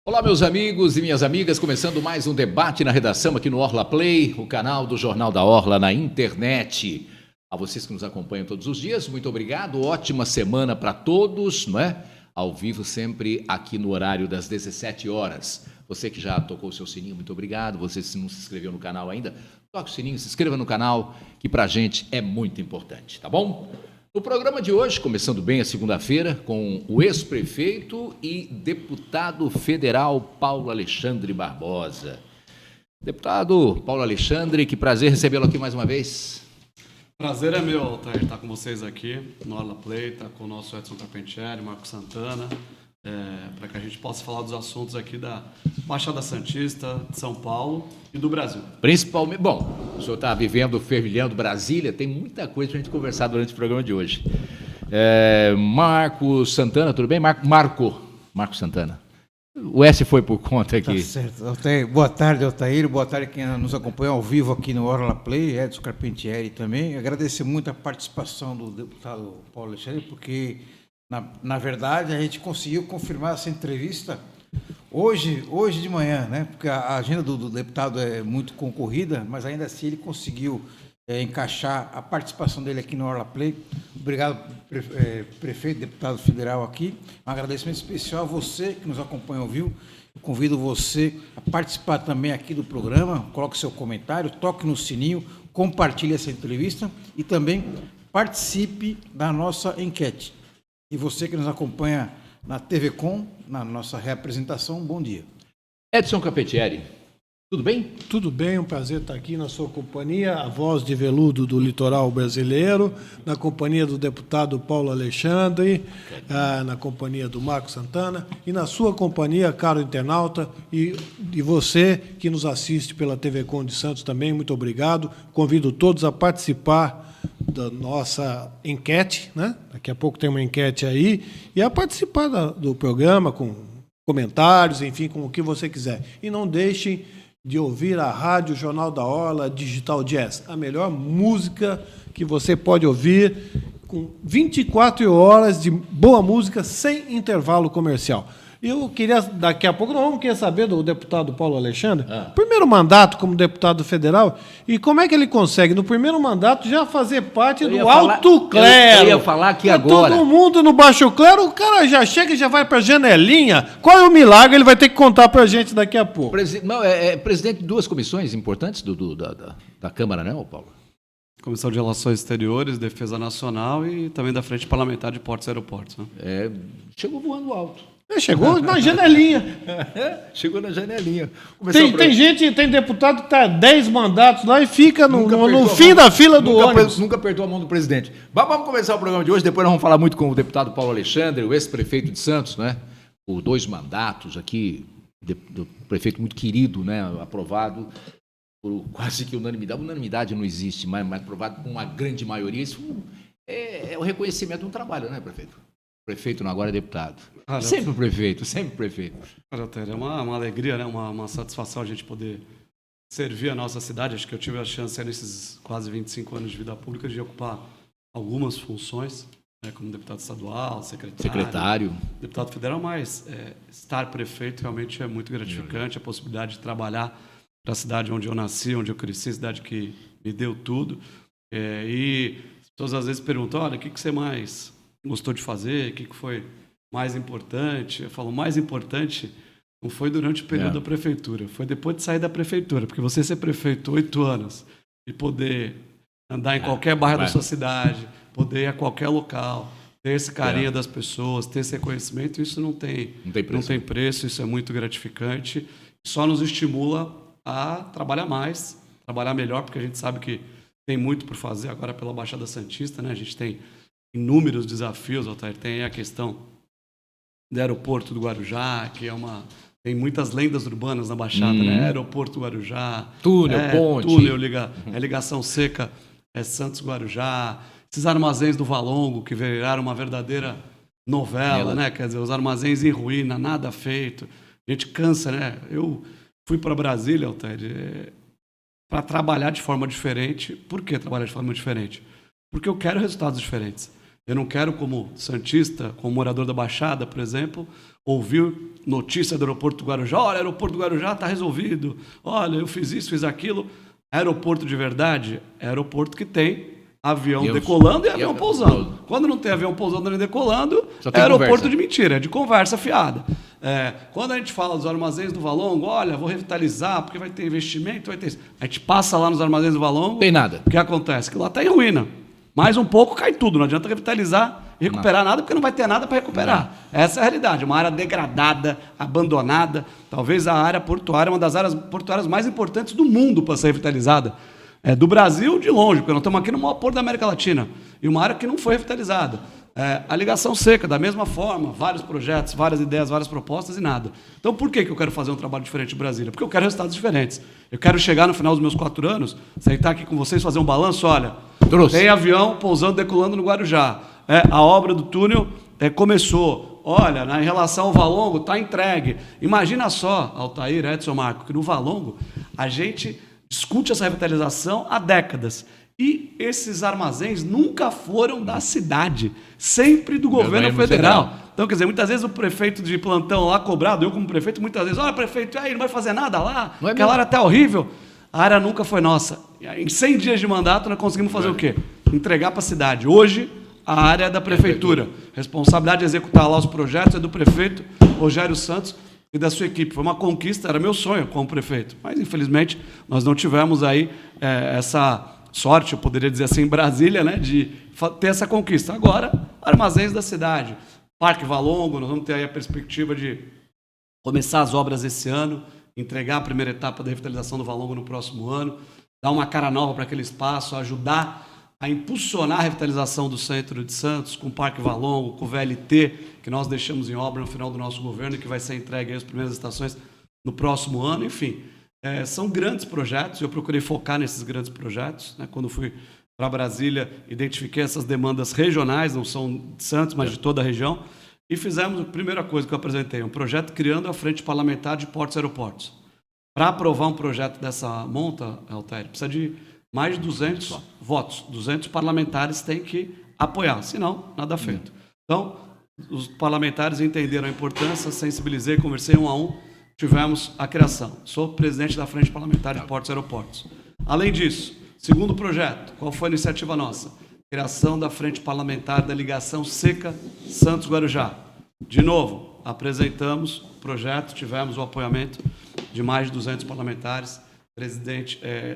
Olá, meus amigos e minhas amigas, começando mais um debate na redação aqui no Orla Play, o canal do Jornal da Orla na internet. A vocês que nos acompanham todos os dias, muito obrigado, ótima semana para todos, não é? Ao vivo sempre aqui no horário das 17 horas. Você que já tocou o seu sininho, muito obrigado. Você que não se inscreveu no canal ainda, toque o sininho, se inscreva no canal, que pra gente é muito importante, tá bom? No programa de hoje, começando bem a segunda-feira, com o ex-prefeito e deputado federal Paulo Alexandre Barbosa. Deputado Paulo Alexandre, que prazer recebê-lo aqui mais uma vez. Prazer é meu, Altair, estar com vocês aqui no Orla Play, estar com o nosso Edson Carpentieri, Marco Santana, para que a gente possa falar dos assuntos aqui da Baixada Santista, de São Paulo e do Brasil. Principalmente, bom, o senhor está vivendo, fervilhando Brasília, tem muita coisa para a gente conversar durante o programa de hoje. Marco Santana, tudo bem? Marco Santana. O S foi por conta aqui. Tá certo. Altair, boa tarde, Altair. Boa tarde quem nos acompanha ao vivo aqui no Orla Play, Edson Carpentieri também. Agradecer muito a participação do deputado Paulo Alexandre, porque, na verdade, a gente conseguiu confirmar essa entrevista hoje de manhã, né? Porque a agenda do deputado é muito concorrida, mas ainda assim ele conseguiu encaixar a participação dele aqui no Orla Play. Obrigado, prefeito, deputado federal aqui. Um agradecimento especial a você que nos acompanha ao vivo. Eu convido você a participar também aqui do programa. Coloque seu comentário, toque no sininho, compartilhe essa entrevista e também participe da nossa enquete. E você que nos acompanha na TV Com, na nossa reapresentação, bom dia. Edson Carpentieri, tudo bem? Tudo bem, um prazer estar aqui na sua companhia, a voz de veludo do litoral brasileiro, na companhia do deputado Paulo Alexandre, na companhia do Marco Santana e na sua companhia, caro internauta, e você que nos assiste pela TV Com de Santos também, muito obrigado. Convido todos a participar da nossa enquete, né? Daqui a pouco tem uma enquete aí, e a participar do programa com comentários, enfim, com o que você quiser. E não deixem de ouvir a Rádio Jornal da Orla Digital Jazz, a melhor música que você pode ouvir, com 24 horas de boa música sem intervalo comercial. Eu queria, daqui a pouco, nós vamos querer saber do deputado Paulo Alexandre, primeiro mandato como deputado federal, e como é que ele consegue, no primeiro mandato, já fazer parte do alto clero. Eu ia falar aqui agora. Todo mundo no baixo clero, o cara já chega e já vai para a janelinha. Qual é o milagre? Ele vai ter que contar para a gente daqui a pouco. Presidente de duas comissões importantes da Câmara, né, Paulo? Comissão de Relações Exteriores, Defesa Nacional e também da Frente Parlamentar de Portos e Aeroportos. Né? Chegou voando alto. Chegou na janelinha. Chegou na janelinha. Tem deputado que está 10 mandatos lá e fica no fim da fila do ônibus. Nunca apertou a mão do presidente. Vamos começar o programa de hoje, depois nós vamos falar muito com o deputado Paulo Alexandre, o ex-prefeito de Santos, né? Por 2 mandatos aqui, do prefeito muito querido, né? Aprovado por quase que unanimidade. Unanimidade não existe, mas aprovado por uma grande maioria. Isso é o reconhecimento de um trabalho, né, prefeito? Prefeito não, agora é deputado. Sempre prefeito. É uma alegria, né? Uma satisfação a gente poder servir a nossa cidade. Acho que eu tive a chance, nesses quase 25 anos de vida pública, de ocupar algumas funções, né? Como deputado estadual, secretário, deputado federal, mas estar prefeito realmente é muito gratificante. A possibilidade de trabalhar para a cidade onde eu nasci, onde eu cresci, a cidade que me deu tudo. E as pessoas às vezes perguntam, olha, o que você mais gostou de fazer, o que foi mais importante? Eu falo, mais importante não foi durante o período da prefeitura, foi depois de sair da prefeitura, porque você ser prefeito 8 anos e poder andar em qualquer bairro da sua cidade, poder ir a qualquer local, ter esse carinho das pessoas, ter esse reconhecimento, isso não tem preço, isso é muito gratificante, só nos estimula a trabalhar mais, trabalhar melhor, porque a gente sabe que tem muito por fazer agora pela Baixada Santista, né? A gente tem inúmeros desafios, Altair. Tem a questão do aeroporto do Guarujá, que tem muitas lendas urbanas na Baixada, né? Aeroporto Guarujá, túnel, ponte, ligação seca, Santos-Guarujá, esses armazéns do Valongo, que viraram uma verdadeira novela, né? Quer dizer, os armazéns em ruína, nada feito. A gente cansa, né? Eu fui para Brasília, Altair, para trabalhar de forma diferente. Por que trabalhar de forma diferente? Porque eu quero resultados diferentes. Eu não quero, como santista, como morador da Baixada, por exemplo, ouvir notícia do aeroporto do Guarujá. Olha, o aeroporto do Guarujá está resolvido. Olha, eu fiz isso, fiz aquilo. Aeroporto de verdade é aeroporto que tem avião decolando e avião pousando. Quando não tem avião pousando nem decolando, é aeroporto de mentira, é de conversa fiada. Quando a gente fala dos armazéns do Valongo, olha, vou revitalizar porque vai ter investimento, vai ter isso. A gente passa lá nos armazéns do Valongo. Tem nada. O que acontece? Que lá está em ruína. Mais um pouco cai tudo. Não adianta revitalizar e recuperar nada, porque não vai ter nada para recuperar. Essa é a realidade. Uma área degradada, abandonada. Talvez a área portuária, uma das áreas portuárias mais importantes do mundo para ser revitalizada. Do Brasil, de longe, porque nós estamos aqui no maior porto da América Latina. E uma área que não foi revitalizada. A ligação seca, da mesma forma, vários projetos, várias ideias, várias propostas e nada. Então, por que eu quero fazer um trabalho diferente em Brasília? Porque eu quero resultados diferentes. Eu quero chegar no final dos meus 4 anos, sentar aqui com vocês, fazer um balanço, olha, tem avião pousando, decolando no Guarujá. A obra do túnel começou. Olha, em relação ao Valongo, está entregue. Imagina só, Altair, Edson, Marco, que no Valongo a gente discute essa revitalização há décadas. E esses armazéns nunca foram da cidade, sempre do governo federal. Então, quer dizer, muitas vezes o prefeito de plantão lá cobrado, eu como prefeito, muitas vezes, olha, prefeito, aí não vai fazer nada lá, aquela área está horrível. A área nunca foi nossa. Em 100 dias de mandato, nós conseguimos fazer o quê? Entregar para a cidade. Hoje, a área é da prefeitura. Responsabilidade de executar lá os projetos é do prefeito Rogério Santos e da sua equipe. Foi uma conquista, era meu sonho como prefeito. Mas, infelizmente, nós não tivemos aí essa sorte, eu poderia dizer assim, em Brasília, né, de ter essa conquista. Agora, armazéns da cidade. Parque Valongo, nós vamos ter aí a perspectiva de começar as obras esse ano, entregar a primeira etapa da revitalização do Valongo no próximo ano, dar uma cara nova para aquele espaço, ajudar a impulsionar a revitalização do centro de Santos, com o Parque Valongo, com o VLT, que nós deixamos em obra no final do nosso governo e que vai ser entregue às primeiras estações no próximo ano, enfim. São grandes projetos, eu procurei focar nesses grandes projetos, né? Quando fui para Brasília, identifiquei essas demandas regionais, não são de Santos, mas de toda a região, e fizemos a primeira coisa que eu apresentei, um projeto criando a Frente Parlamentar de Portos e Aeroportos. Para aprovar um projeto dessa monta, Altair, precisa de mais de 200 votos, 200 parlamentares têm que apoiar, senão nada feito. Então, os parlamentares entenderam a importância, sensibilizei, conversei 1 a 1, tivemos a criação. Sou presidente da Frente Parlamentar de Portos e Aeroportos. Além disso, segundo projeto, qual foi a iniciativa nossa? Criação da Frente Parlamentar da Ligação Seca Santos-Guarujá. De novo, apresentamos o projeto, tivemos o apoiamento de mais de 200 parlamentares.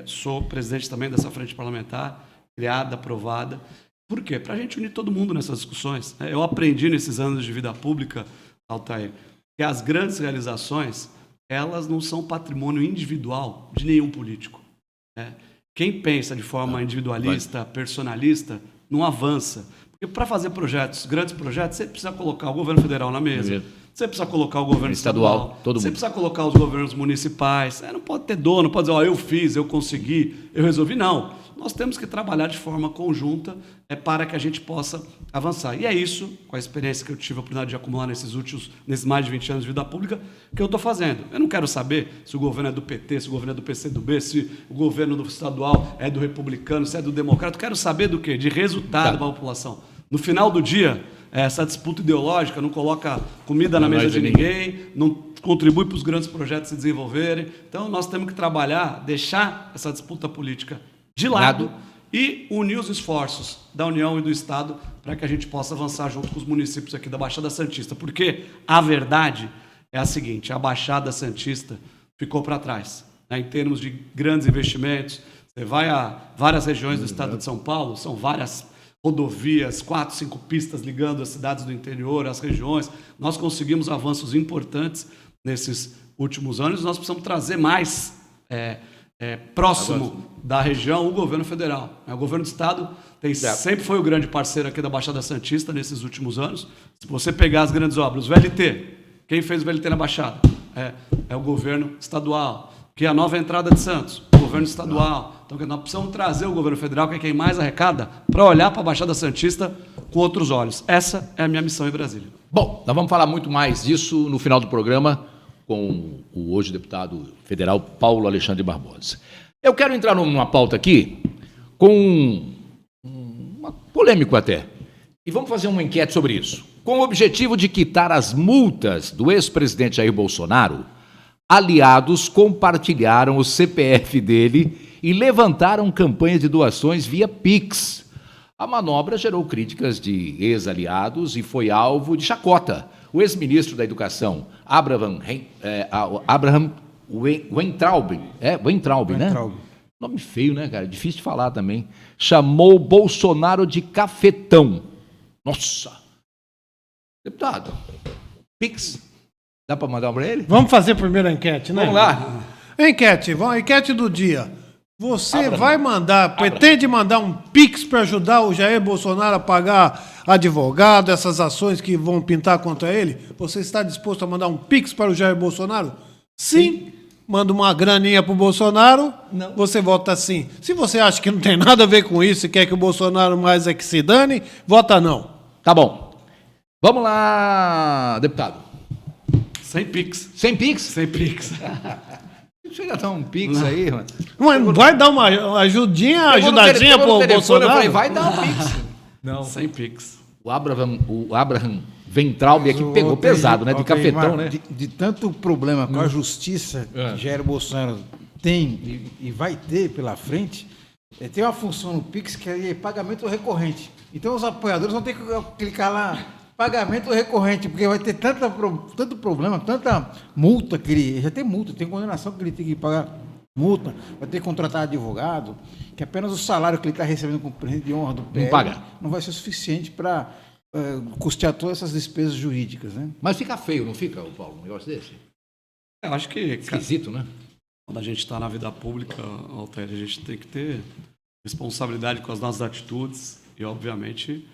Sou presidente também dessa Frente Parlamentar, criada, aprovada. Por quê? Para a gente unir todo mundo nessas discussões. Eu aprendi nesses anos de vida pública, Altair, que as grandes realizações, elas não são patrimônio individual de nenhum político. Quem pensa de forma individualista, personalista, não avança. Porque para fazer projetos, grandes projetos, você precisa colocar o governo federal na mesa, você precisa colocar o governo estadual, você precisa colocar os governos municipais. Não pode ter dono, não pode dizer, eu fiz, eu consegui, eu resolvi. Não. Nós temos que trabalhar de forma conjunta para que a gente possa avançar. E é isso, com a experiência que eu tive a oportunidade de acumular nesses mais de 20 anos de vida pública, que eu estou fazendo. Eu não quero saber se o governo é do PT, se o governo é do PCdoB, se o governo do estadual é do republicano, se é do democrata. Eu quero saber do quê? De resultado para a população. No final do dia, essa disputa ideológica não coloca comida na mesa de ninguém, não contribui para os grandes projetos se desenvolverem. Então, nós temos que trabalhar, deixar essa disputa política de lado e unir os esforços da União e do Estado para que a gente possa avançar junto com os municípios aqui da Baixada Santista. Porque a verdade é a seguinte, a Baixada Santista ficou para trás, né, em termos de grandes investimentos. Você vai a várias regiões do estado de São Paulo, são várias rodovias, 4, 5 pistas ligando as cidades do interior, as regiões. Nós conseguimos avanços importantes nesses últimos anos. Nós precisamos trazer mais próximo da região o governo federal. O governo do estado sempre foi o grande parceiro aqui da Baixada Santista nesses últimos anos. Se você pegar as grandes obras, o VLT, quem fez o VLT na Baixada? É o governo estadual. Que é a nova entrada de Santos, o governo estadual. Então, nós precisamos trazer o governo federal, que é quem mais arrecada, para olhar para a Baixada Santista com outros olhos. Essa é a minha missão em Brasília. Bom, nós vamos falar muito mais disso no final do programa com o hoje deputado federal Paulo Alexandre Barbosa. Eu quero entrar numa pauta aqui com polêmico até. E vamos fazer uma enquete sobre isso. Com o objetivo de quitar as multas do ex-presidente Jair Bolsonaro, aliados compartilharam o CPF dele e levantaram campanha de doações via Pix. A manobra gerou críticas de ex-aliados e foi alvo de chacota. O ex-ministro da Educação, Abraham Weintraub, né? Nome feio, né, cara? Difícil de falar também. Chamou Bolsonaro de cafetão. Nossa! Deputado, Pix, dá para mandar para ele? Vamos fazer a primeira enquete, né? Vamos lá. Enquete do dia. Você pretende mandar um Pix para ajudar o Jair Bolsonaro a pagar advogado, essas ações que vão pintar contra ele? Você está disposto a mandar um Pix para o Jair Bolsonaro? Sim. Manda uma graninha pro Bolsonaro, não. Você vota sim. Se você acha que não tem nada a ver com isso e quer que o Bolsonaro mais é que se dane, vota não. Tá bom. Vamos lá, deputado. Sem Pix. Sem Pix? Sem Pix. Deixa eu já dar um Pix aí, mano. Mas vai dar uma ajudadinha pro Bolsonaro? Eu falei, vai dar um Pix. Não. Sem Pix. O Abraham Weintraub aqui pegou pesado, né? De cafetão, né? De tanto problema com a justiça que Jair Bolsonaro tem e vai ter pela frente, tem uma função no Pix que é pagamento recorrente. Então os apoiadores vão ter que clicar lá, pagamento recorrente, porque vai ter tanto problema, tanta multa que ele... Já tem multa, tem condenação que ele tem que pagar multa, vai ter que contratar advogado, que apenas o salário que ele está recebendo como presidente de honra do PL não vai ser suficiente para custear todas essas despesas jurídicas, né? Mas fica feio, não fica, Paulo, um negócio desse? Eu acho que... Esquisito, né? Quando a gente está na vida pública, Altair, a gente tem que ter responsabilidade com as nossas atitudes e, obviamente,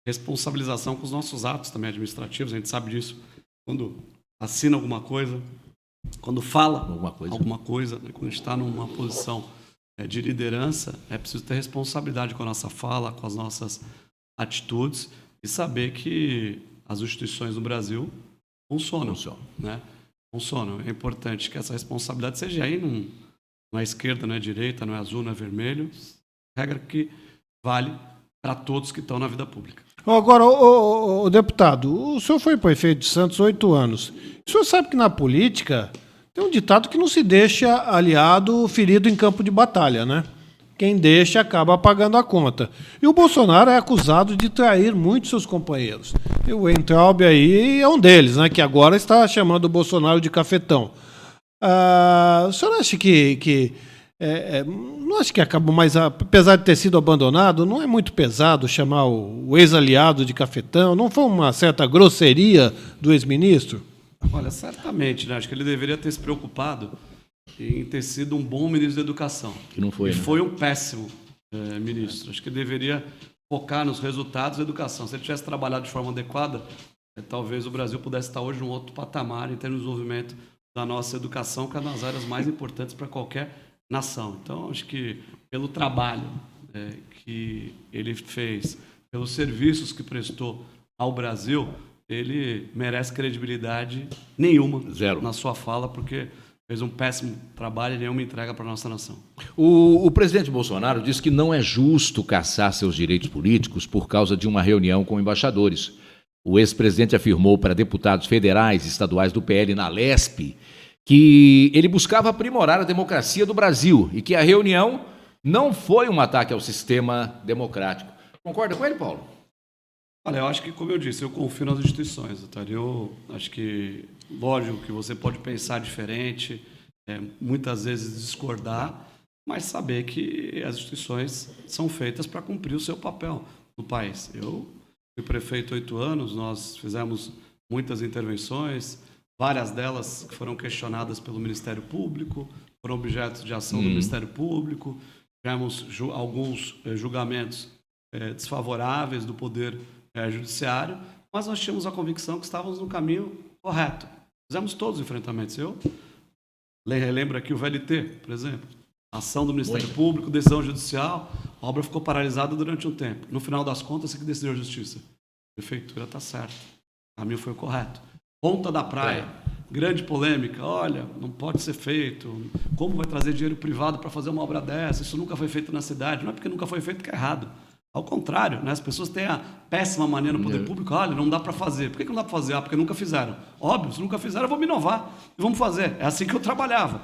responsabilização com os nossos atos também administrativos. A gente sabe disso. Quando assina alguma coisa, quando fala alguma coisa, né? Quando a gente está numa posição de liderança, é preciso ter responsabilidade com a nossa fala, com as nossas atitudes e saber que as instituições do Brasil funcionam. Né? Funcionam. É importante que essa responsabilidade seja aí, não é esquerda, não é direita, não é azul, não é vermelho. Regra que vale para todos que estão na vida pública. Agora, o deputado, o senhor foi prefeito de Santos 8 anos. O senhor sabe que na política tem um ditado que não se deixa aliado ferido em campo de batalha, né? Quem deixa acaba pagando a conta. E o Bolsonaro é acusado de trair muitos seus companheiros. E o Weintraub aí é um deles, né? Que agora está chamando o Bolsonaro de cafetão. O senhor acha não acho que acabou mais, apesar de ter sido abandonado, não é muito pesado chamar o ex-aliado de cafetão? Não foi uma certa grosseria do ex-ministro? Olha, certamente, né? Acho que ele deveria ter se preocupado em ter sido um bom ministro da Educação. Que não foi, e né? foi um péssimo ministro. Acho que ele deveria focar nos resultados da educação. Se ele tivesse trabalhado de forma adequada, talvez o Brasil pudesse estar hoje num outro patamar em termos de desenvolvimento da nossa educação, que é uma das áreas mais importantes para qualquer nação. Então, acho que pelo trabalho que ele fez, pelos serviços que prestou ao Brasil, ele merece credibilidade nenhuma. Zero. Na sua fala, porque fez um péssimo trabalho e nenhuma entrega para a nossa nação. O presidente Bolsonaro disse que não é justo caçar seus direitos políticos por causa de uma reunião com embaixadores. O ex-presidente afirmou para deputados federais e estaduais do PL na Lesp que ele buscava aprimorar a democracia do Brasil e que a reunião não foi um ataque ao sistema democrático. Concorda com ele, Paulo? Olha, eu acho que, como eu disse, eu confio nas instituições. Eu acho que, lógico, que você pode pensar diferente, muitas vezes discordar, mas saber que as instituições são feitas para cumprir o seu papel no país. Eu fui prefeito 8 anos, nós fizemos muitas intervenções, várias delas que foram questionadas pelo Ministério Público, foram objetos de ação do Ministério Público, tivemos alguns julgamentos desfavoráveis do Poder Judiciário, mas nós tínhamos a convicção que estávamos no caminho correto. Fizemos todos os enfrentamentos. Eu relembro aqui o VLT, por exemplo. Ação do Ministério Público, decisão judicial, a obra ficou paralisada durante um tempo. No final das contas, você que decidiu a justiça. A prefeitura está certa. O caminho foi o correto. Ponta da Praia, grande polêmica, olha, não pode ser feito, como vai trazer dinheiro privado para fazer uma obra dessa, isso nunca foi feito na cidade, não é porque nunca foi feito que é errado. Ao contrário, né? As pessoas têm a péssima mania no poder público, olha, não dá para fazer. Por que não dá para fazer? Porque nunca fizeram. Óbvio, se nunca fizeram, eu vou me inovar e vamos fazer. É assim que eu trabalhava.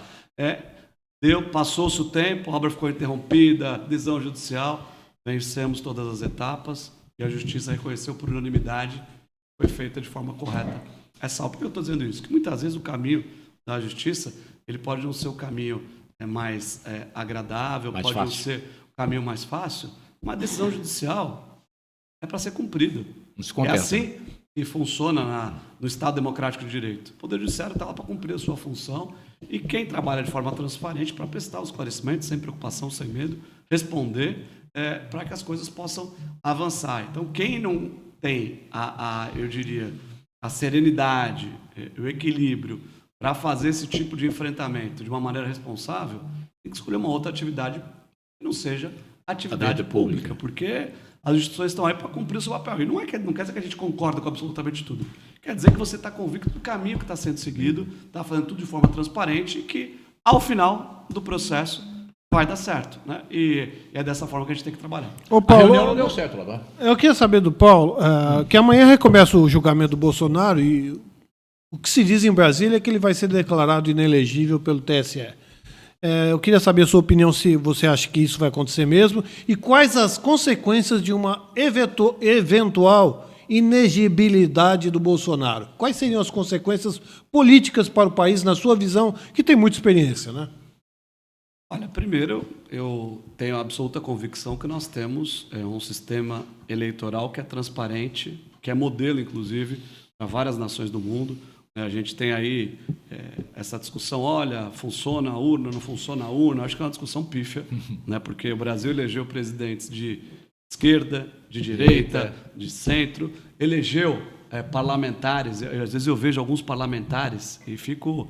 Passou-se o tempo, a obra ficou interrompida, decisão judicial, vencemos todas as etapas e a justiça reconheceu por unanimidade, foi feita de forma correta. Por que eu estou dizendo isso? Que muitas vezes o caminho da justiça, ele pode não ser o caminho mais agradável, mais pode fácil. não ser o caminho mais fácil, mas a decisão judicial é para ser cumprida. Não se É contenta. assim que funciona no Estado Democrático de Direito. O Poder Judiciário está lá para cumprir a sua função e quem trabalha de forma transparente para prestar os esclarecimentos, sem preocupação, sem medo, responder para que as coisas possam avançar. Então, quem não tem, eu diria, a serenidade, o equilíbrio para fazer esse tipo de enfrentamento de uma maneira responsável, tem que escolher uma outra atividade que não seja atividade pública, porque as instituições estão aí para cumprir o seu papel. E não quer dizer que a gente concorda com absolutamente tudo. Quer dizer que você está convicto do caminho que está sendo seguido, está fazendo tudo de forma transparente e que, ao final do processo, vai dar certo. Né? E é dessa forma que a gente tem que trabalhar. Ô, A Paulo, reunião não deu certo lá, não? eu queria saber do Paulo, que amanhã recomeça o julgamento do Bolsonaro e o que se diz em Brasília é que ele vai ser declarado inelegível pelo TSE. Eu queria saber a sua opinião, se você acha que isso vai acontecer mesmo, e quais as consequências de uma eventual inegibilidade do Bolsonaro. Quais seriam as consequências políticas para o país, na sua visão, que tem muita experiência, né? Olha, primeiro, eu tenho a absoluta convicção que nós temos um sistema eleitoral que é transparente, que é modelo, inclusive, para várias nações do mundo. A gente tem aí essa discussão, olha, funciona a urna, não funciona a urna. Acho que é uma discussão pífia, né? Porque o Brasil elegeu presidentes de esquerda, de direita, de centro, elegeu parlamentares. Às vezes eu vejo alguns parlamentares e fico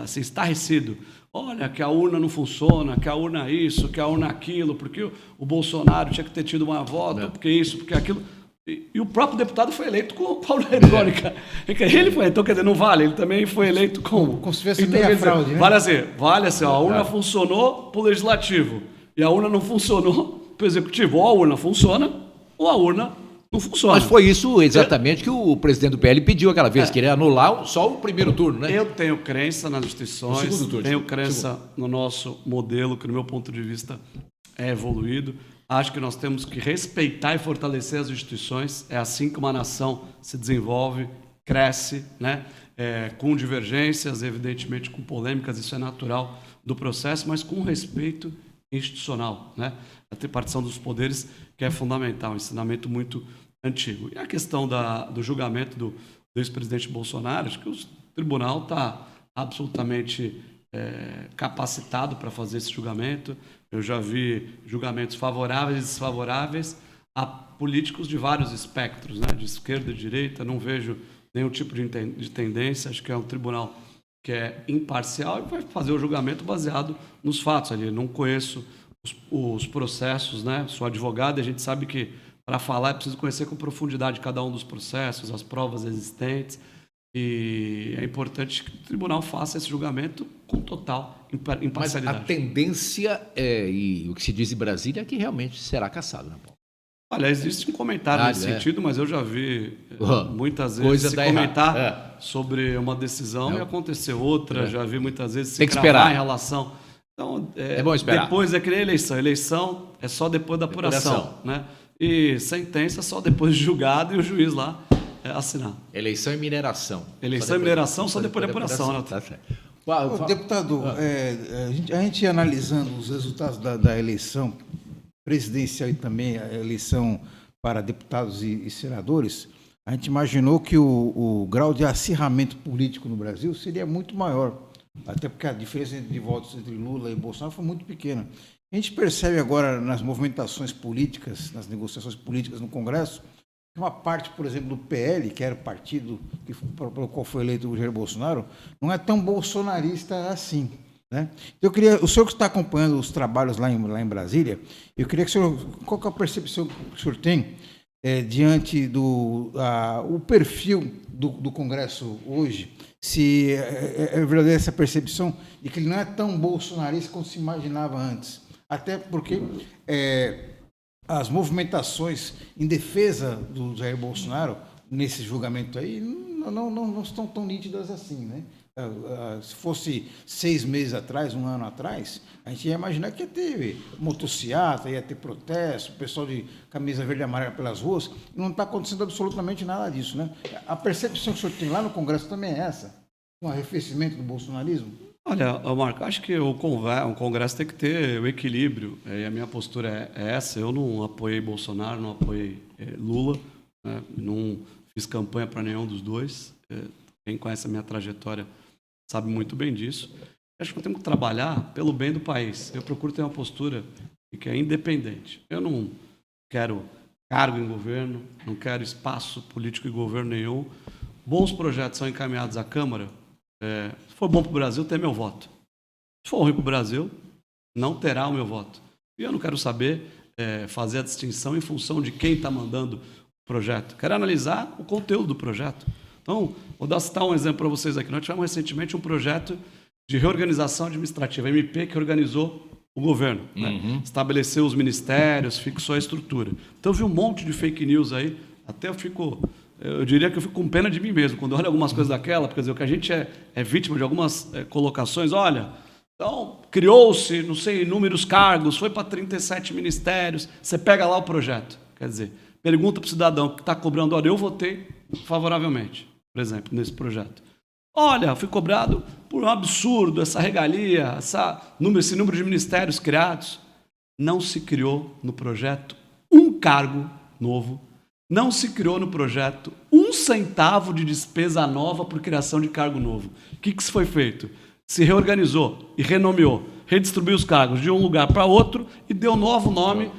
assim, estarrecido. Olha, que a urna não funciona, que a urna é isso, que a urna é aquilo, porque o Bolsonaro tinha que ter tido uma volta, porque isso, porque aquilo. E o próprio deputado foi eleito com Paulo Retórica. Ele foi, então, quer dizer, não vale, ele também foi eleito Como se tivesse então, meia fraude, né? Vale assim, a urna funcionou para o legislativo e a urna não funcionou para o executivo. Ou a urna funciona, ou a urna não funciona. Mas foi isso exatamente que o presidente do PL pediu aquela vez, queria anular só o primeiro turno, né? Eu tenho crença nas instituições, O segundo turno, tenho crença no nosso modelo, que, no meu ponto de vista, é evoluído. Acho que nós temos que respeitar e fortalecer as instituições. É assim que uma nação se desenvolve, cresce, né? Com divergências, evidentemente com polêmicas, isso é natural do processo, mas com respeito institucional, né? A tripartição dos poderes, que é fundamental, um ensinamento muito antigo. E a questão do julgamento do ex-presidente Bolsonaro, acho que o tribunal está absolutamente capacitado para fazer esse julgamento. Eu já vi julgamentos favoráveis e desfavoráveis a políticos de vários espectros, né? De esquerda e de direita. Não vejo nenhum tipo de tendência. Acho que é um tribunal que é imparcial e vai fazer o julgamento baseado nos fatos. Ali, não conheço os processos, né? Sou advogado e a gente sabe que para falar é preciso conhecer com profundidade cada um dos processos, as provas existentes. E é importante que o tribunal faça esse julgamento com total Mas imparcialidade. a tendência e o que se diz em Brasília é que realmente será cassado, né, Paulo? Olha, existe um comentário nesse sentido, mas eu já vi muitas vezes Coisa se dá comentar errado. sobre uma decisão e acontecer outra. Já vi muitas vezes se Tem que cravar esperar. em relação. Então, É bom esperar. Depois é que nem eleição. Eleição é só depois da apuração, né? E sentença só depois de julgado e o juiz lá assinar. Eleição e mineração. Eleição e mineração só depois da apuração, né? Tá certo. Deputado, a gente analisando os resultados da eleição presidencial e também a eleição para deputados e senadores, a gente imaginou que o grau de acirramento político no Brasil seria muito maior, até porque a diferença de votos entre Lula e Bolsonaro foi muito pequena. A gente percebe agora nas movimentações políticas, nas negociações políticas no Congresso, que uma parte, por exemplo, do PL, que era o partido pelo qual foi eleito o Jair Bolsonaro, não é tão bolsonarista assim, né? Eu queria, o senhor que está acompanhando os trabalhos lá em Brasília, eu queria que o senhor, qual que é a percepção que o senhor tem diante do o perfil do Congresso hoje, se é verdadeira essa percepção de que ele não é tão bolsonarista quanto se imaginava antes. Até porque as movimentações em defesa do Jair Bolsonaro, nesse julgamento aí, não estão tão nítidas assim, né? Se fosse 6 meses atrás, 1 ano atrás, a gente ia imaginar que ia ter motociata, ia ter protesto, pessoal de camisa verde e amarela pelas ruas, e não está acontecendo absolutamente nada disso, né? A percepção que o senhor tem lá no Congresso também é essa? Um arrefecimento do bolsonarismo? Olha, Marco, acho que o Congresso tem que ter o equilíbrio, e a minha postura é essa. Eu não apoiei Bolsonaro, não apoiei Lula, né? Não fiz campanha para nenhum dos dois. Quem conhece a minha trajetória sabe muito bem disso. Acho que temos que trabalhar pelo bem do país. Eu procuro ter uma postura que é independente. Eu não quero cargo em governo, não quero espaço político em governo nenhum. Bons projetos são encaminhados à Câmara. Se for bom para o Brasil, tem meu voto. Se for ruim para o Brasil, não terá o meu voto. E eu não quero saber fazer a distinção em função de quem está mandando o projeto. Quero analisar o conteúdo do projeto. Então, vou citar um exemplo para vocês aqui. Nós tivemos recentemente um projeto de reorganização administrativa, MP, que organizou o governo. Né? Estabeleceu os ministérios, fixou a estrutura. Então, eu vi um monte de fake news aí. Até eu diria que eu fico com pena de mim mesmo, quando eu olho algumas coisas daquela, porque dizer, que a gente é vítima de algumas colocações. Olha, então, criou-se, não sei, inúmeros cargos, foi para 37 ministérios. Você pega lá o projeto. Quer dizer, pergunta para o cidadão que está cobrando, olha, eu votei favoravelmente, por exemplo, nesse projeto. Olha, fui cobrado por um absurdo, essa regalia, esse número de ministérios criados. Não se criou no projeto um cargo novo, não se criou no projeto 1 centavo de despesa nova por criação de cargo novo. O que foi feito? Se reorganizou e renomeou, redistribuiu os cargos de um lugar para outro e deu novo nome,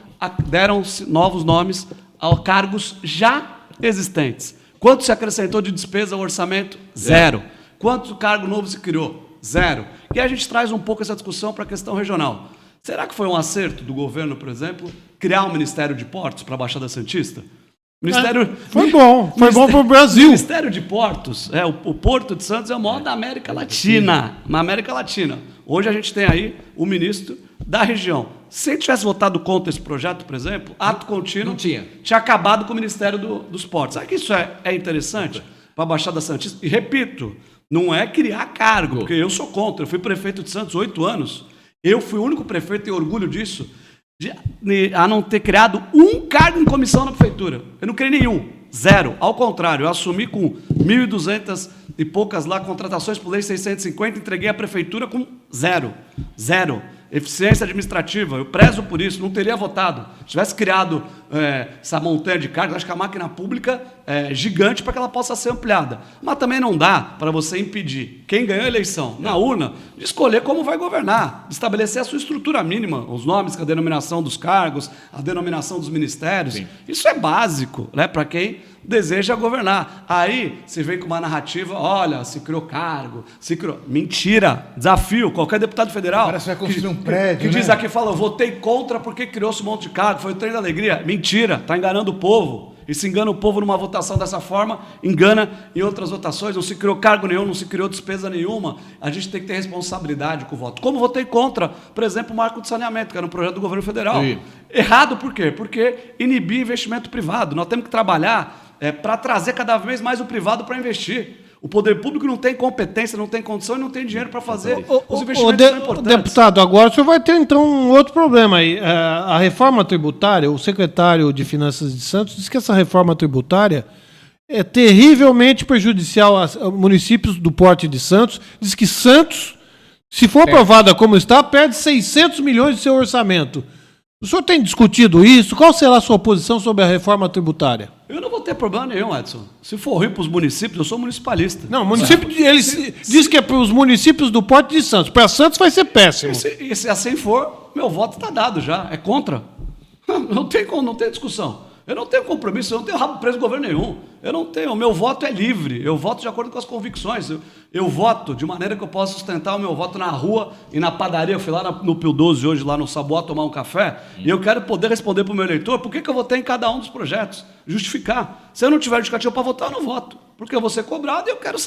deram-se novos nomes a cargos já existentes. Quanto se acrescentou de despesa ao orçamento? 0. Quanto cargo novo se criou? 0. E a gente traz um pouco essa discussão para a questão regional. Será que foi um acerto do governo, por exemplo, criar um Ministério de Portos para a Baixada Santista? Foi bom para o Brasil. O Ministério de Portos, o Porto de Santos é o maior da América Latina. Na América Latina. Hoje a gente tem aí o ministro da região. Se ele tivesse votado contra esse projeto, por exemplo, ato contínuo, não tinha acabado com o Ministério dos Portos. Sabe que isso é interessante para a Baixada Santista? E repito, não é criar cargo, porque eu sou contra. Eu fui prefeito de Santos 8 anos. Eu fui o único prefeito, tenho orgulho disso, a não ter criado um cargo em comissão na prefeitura. Eu não criei nenhum. 0. Ao contrário, eu assumi com 1.200 e poucas lá contratações por lei 650, entreguei a prefeitura com 0. Eficiência administrativa, eu prezo por isso, não teria votado. Se tivesse criado essa montanha de cargos, acho que a máquina pública é gigante para que ela possa ser ampliada. Mas também não dá para você impedir quem ganhou a eleição na urna de escolher como vai governar, de estabelecer a sua estrutura mínima, os nomes, a denominação dos cargos, a denominação dos ministérios. Sim. Isso é básico, né, para quem deseja governar. Aí você vem com uma narrativa, olha, se criou cargo, se criou... Mentira! Desafio, qualquer deputado federal... Agora você vai construir um prédio, que diz aqui, fala, votei contra porque criou-se um monte de cargo, foi o trem da alegria. Mentira! Está enganando o povo. E se engana o povo numa votação dessa forma, engana em outras votações. Não se criou cargo nenhum, não se criou despesa nenhuma. A gente tem que ter responsabilidade com o voto. Como votei contra, por exemplo, o marco de saneamento, que era um projeto do governo federal. Sim. Errado por quê? Porque inibir investimento privado. Nós temos que trabalhar para trazer cada vez mais o privado para investir. O poder público não tem competência, não tem condição e não tem dinheiro para fazer os investimentos que são importantes. Deputado, agora o senhor vai ter, então, um outro problema aí. A reforma tributária, o secretário de Finanças de Santos disse que essa reforma tributária é terrivelmente prejudicial a municípios do porte de Santos. Diz que Santos, se for aprovada como está, perde 600 milhões de seu orçamento. O senhor tem discutido isso? Qual será a sua posição sobre a reforma tributária? Eu não vou ter problema nenhum, Edson. Se for ruim para os municípios, eu sou municipalista. Não, o município, ele diz que é para os municípios do Porto de Santos. Para Santos vai ser péssimo. E se assim for, meu voto está dado já. É contra. Não tem discussão. Eu não tenho compromisso, eu não tenho rabo preso de governo nenhum. O meu voto é livre, eu voto de acordo com as convicções. Eu voto de maneira que eu possa sustentar o meu voto na rua e na padaria. Eu fui lá no Pio 12 hoje, lá no Saboá, tomar um café, e eu quero poder responder para o meu eleitor por que eu votei em cada um dos projetos. Justificar. Se eu não tiver justificativa para votar, eu não voto. Porque eu vou ser cobrado e eu quero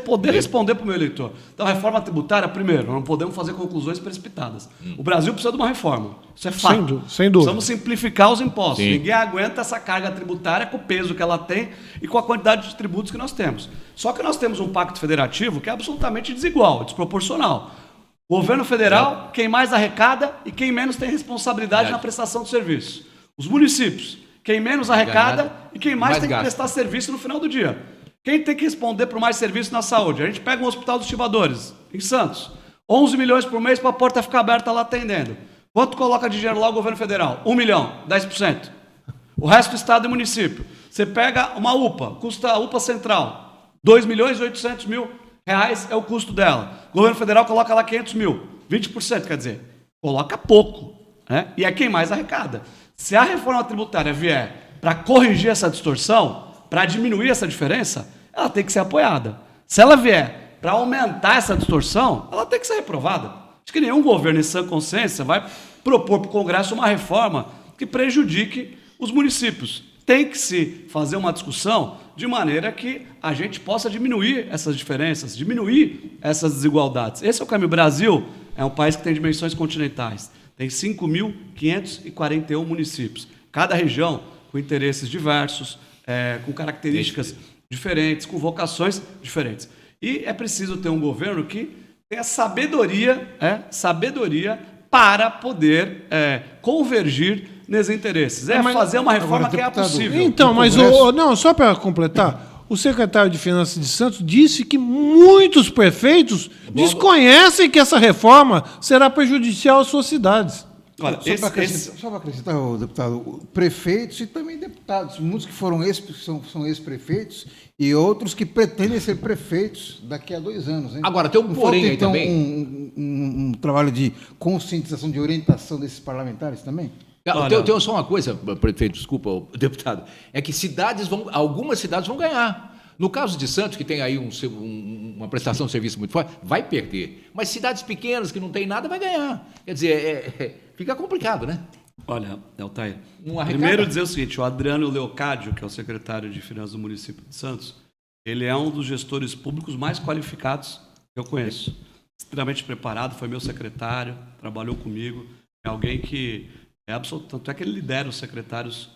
poder responder para o meu eleitor. Então, a reforma tributária, primeiro, não podemos fazer conclusões precipitadas. O Brasil precisa de uma reforma. Isso é fato. Sem dúvida. Precisamos simplificar os impostos. Sim. Ninguém aguenta essa carga tributária com o peso que ela tem e com a quantidade de tributos que nós temos. Só que nós temos um pacto federativo que é absolutamente desigual, desproporcional. O governo federal, quem mais arrecada e quem menos tem responsabilidade na prestação de serviço. Os municípios, quem menos arrecada e quem mais tem que prestar serviço no final do dia. Quem tem que responder por mais serviço na saúde? A gente pega um Hospital dos Estivadores, em Santos. 11 milhões por mês para a porta ficar aberta lá atendendo. Quanto coloca de dinheiro lá o governo federal? 1 milhão, 10%. O resto do estado e município. Você pega uma UPA, custa a UPA central, 2 milhões e 800 mil reais é o custo dela. O governo federal coloca lá 500 mil, 20%, quer dizer, coloca pouco. Né? E é quem mais arrecada. Se a reforma tributária vier para corrigir essa distorção, para diminuir essa diferença, ela tem que ser apoiada. Se ela vier para aumentar essa distorção, ela tem que ser reprovada. Acho que nenhum governo em sã consciência vai propor para o Congresso uma reforma que prejudique os municípios. Tem que se fazer uma discussão de maneira que a gente possa diminuir essas diferenças, diminuir essas desigualdades. Esse é o caminho. O Brasil é um país que tem dimensões continentais. Tem 5.541 municípios. Cada região com interesses diversos, com características diferentes, com vocações diferentes. E é preciso ter um governo que tenha sabedoria para poder convergir nesses interesses. Fazer uma reforma que é possível. Então, mas só para completar, o secretário de Finanças de Santos disse que muitos prefeitos desconhecem que essa reforma será prejudicial às suas cidades. Olha, só para acrescentar, deputado, prefeitos e também deputados, muitos que são ex-prefeitos e outros que pretendem ser prefeitos daqui a 2 anos. Hein? Agora, tem um porém aí então, também. Um trabalho de conscientização, de orientação desses parlamentares também? Tem só uma coisa, prefeito, desculpa, deputado, é que algumas cidades vão ganhar. No caso de Santos, que tem aí uma prestação de serviço muito forte, vai perder. Mas cidades pequenas que não tem nada, vai ganhar. Quer dizer, fica complicado, né? Olha, Altair, primeiro dizer o seguinte, o Adriano Leocádio, que é o secretário de Finanças do município de Santos, ele é um dos gestores públicos mais qualificados que eu conheço. Extremamente preparado, foi meu secretário, trabalhou comigo, é alguém que é absoluto, tanto é que ele lidera os secretários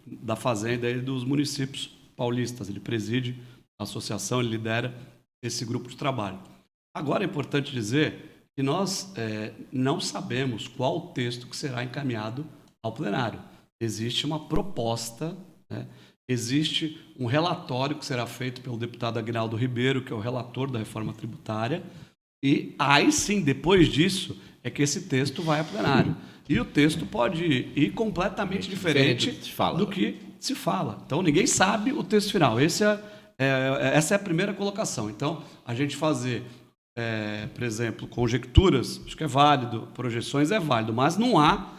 da Fazenda e dos municípios paulistas, ele preside a associação, ele lidera esse grupo de trabalho. Agora é importante dizer que nós não sabemos qual o texto que será encaminhado ao plenário. Existe uma proposta, existe um relatório que será feito pelo deputado Aguinaldo Ribeiro, que é o relator da reforma tributária, e aí sim, depois disso, é que esse texto vai a plenário. E o texto pode ir completamente diferente do que se fala. Então, ninguém sabe o texto final. Essa é a primeira colocação. Então, a gente fazer, por exemplo, conjecturas, acho que é válido, projeções é válido, mas não há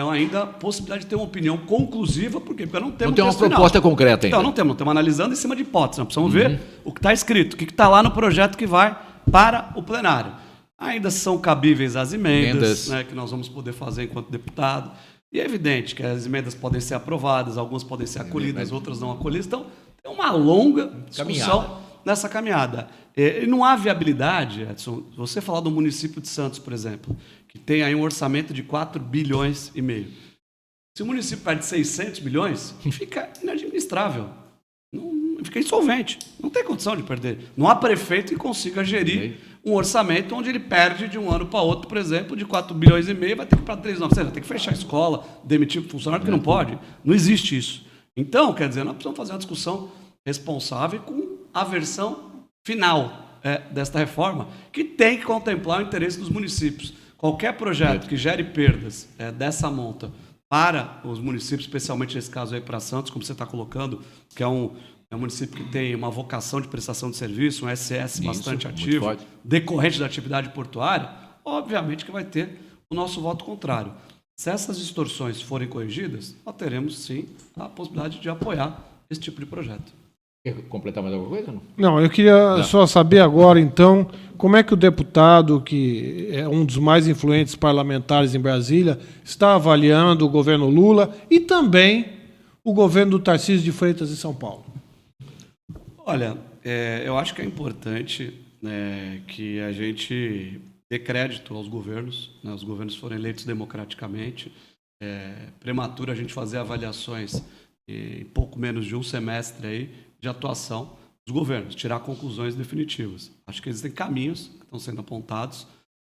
ainda possibilidade de ter uma opinião conclusiva, por quê? Porque não temos uma proposta concreta ainda. Então, não estamos analisando em cima de hipóteses, nós precisamos ver o que está escrito, o que está lá no projeto que vai para o plenário. Ainda são cabíveis as emendas. Que nós vamos poder fazer enquanto deputado. E é evidente que as emendas podem ser aprovadas, algumas podem ser acolhidas, outras não acolhidas. Então, tem uma longa discussão nessa caminhada. E não há viabilidade, Edson, você falar do município de Santos, por exemplo, que tem aí um orçamento de 4,5 bilhões. Se o município perde 600 milhões, fica inadministrável. Fica insolvente. Não tem condição de perder. Não há prefeito que consiga gerir um orçamento onde ele perde de um ano para outro, por exemplo, de 4,5 bilhões, vai ter que ir para 3,900, vai ter que fechar a escola, demitir o funcionário, porque não pode. Não existe isso. Então, quer dizer, nós precisamos fazer uma discussão responsável com a versão final desta reforma, que tem que contemplar o interesse dos municípios. Qualquer projeto que gere perdas dessa monta para os municípios, especialmente nesse caso aí para Santos, como você está colocando, que é um município que tem uma vocação de prestação de serviço, um SS bastante ativo, decorrente da atividade portuária, obviamente que vai ter o nosso voto contrário. Se essas distorções forem corrigidas, nós teremos, sim, a possibilidade de apoiar esse tipo de projeto. Quer completar mais alguma coisa? Não? Não, eu queria só saber agora, então, como é que o deputado, que é um dos mais influentes parlamentares em Brasília, está avaliando o governo Lula e também o governo do Tarcísio de Freitas em São Paulo? Olha, eu acho que é importante, né, que a gente dê crédito aos governos, né, os governos foram eleitos democraticamente. É prematuro a gente fazer avaliações em pouco menos de um semestre aí de atuação dos governos, tirar conclusões definitivas. Acho que existem caminhos que estão sendo apontados,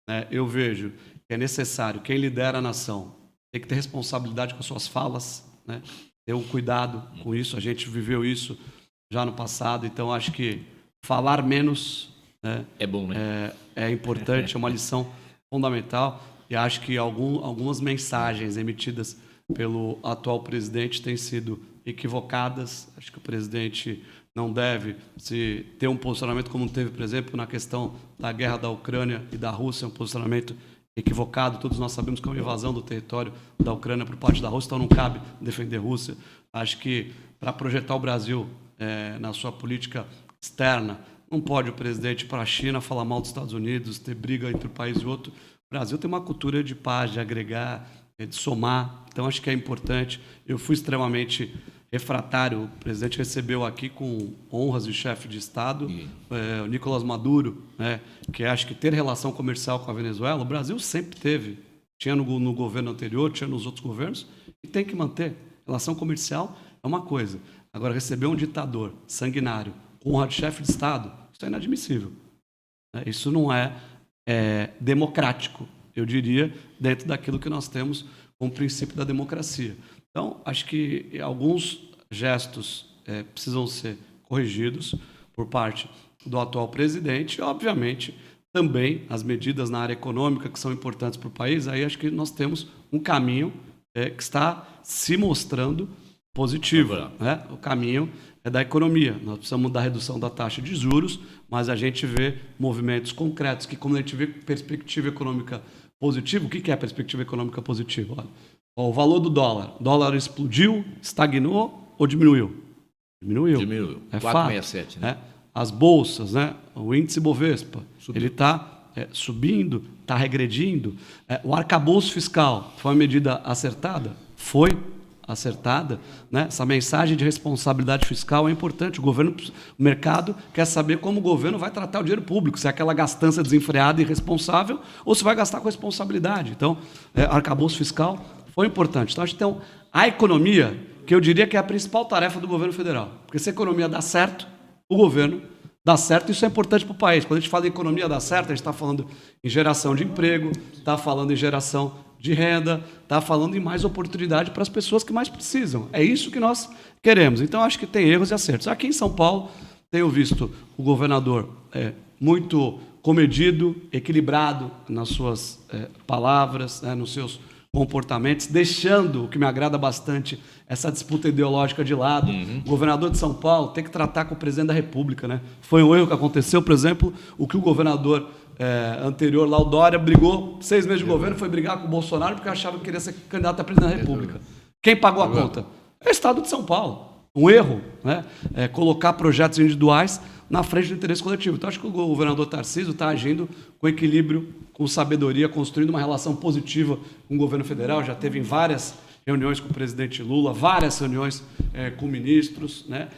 né? Eu vejo que é necessário, quem lidera a nação tem que ter responsabilidade com as suas falas, né? Ter um cuidado com isso, a gente viveu isso já no passado, então acho que falar menos, né, é bom, né? É importante, é uma lição fundamental, e acho que algumas mensagens emitidas pelo atual presidente têm sido equivocadas. Acho que o presidente não deve ter um posicionamento como teve, por exemplo, na questão da guerra da Ucrânia e da Rússia, um posicionamento equivocado. Todos nós sabemos que é uma invasão do território da Ucrânia por parte da Rússia, então não cabe defender a Rússia. Acho que para projetar o Brasil na sua política externa, não pode o presidente ir para a China falar mal dos Estados Unidos, ter briga entre um país e outro. O Brasil tem uma cultura de paz, de agregar, de somar, então acho que é importante. Eu fui extremamente refratário, o presidente recebeu aqui com honras de chefe de Estado, o Nicolás Maduro, né, que acho que ter relação comercial com a Venezuela, o Brasil sempre teve, tinha no governo anterior, tinha nos outros governos, e tem que manter. Relação comercial é uma coisa, agora receber um ditador sanguinário com honra de chefe de Estado, isso é inadmissível. Isso não é democrático, eu diria, dentro daquilo que nós temos como princípio da democracia. Então, acho que alguns gestos precisam ser corrigidos por parte do atual presidente e, obviamente, também as medidas na área econômica que são importantes para o país. Aí acho que nós temos um caminho que está se mostrando positivo, né? O caminho é da economia. Nós precisamos da redução da taxa de juros, mas a gente vê movimentos concretos que, como a gente vê perspectiva econômica positiva, o que é a perspectiva econômica positiva? Olha, o valor do dólar. O dólar explodiu, estagnou ou diminuiu? Diminuiu. Diminuiu. É 4,67, né? As bolsas, né? O índice Bovespa, ele está subindo, está regredindo. O arcabouço fiscal foi uma medida acertada? Foi acertada, né? Essa mensagem de responsabilidade fiscal é importante. O mercado quer saber como o governo vai tratar o dinheiro público, se é aquela gastança desenfreada e irresponsável ou se vai gastar com responsabilidade. Então, arcabouço fiscal foi importante. Então, acho que tem a economia, que eu diria que é a principal tarefa do governo federal. Porque se a economia dá certo, o governo dá certo, isso é importante para o país. Quando a gente fala em economia dá certo, a gente está falando em geração de emprego, está falando em geração de renda, está falando em mais oportunidade para as pessoas que mais precisam. É isso que nós queremos. Então, acho que tem erros e acertos. Aqui em São Paulo, tenho visto o governador muito comedido, equilibrado nas suas palavras, nos seus comportamentos, deixando, o que me agrada bastante, essa disputa ideológica de lado. O governador de São Paulo tem que tratar com o presidente da República, né? Foi um erro que aconteceu, por exemplo, o que o governador anterior, lá o Dória, brigou 6 meses de governo, foi brigar com o Bolsonaro porque achava que queria ser candidato a presidente da República. Quem pagou a conta? É o Estado de São Paulo. Um erro, né? Colocar projetos individuais na frente do interesse coletivo. Então, acho que o governador Tarcísio está agindo com equilíbrio, com sabedoria, construindo uma relação positiva com o governo federal. Já teve várias reuniões com o presidente Lula, várias reuniões com ministros, né?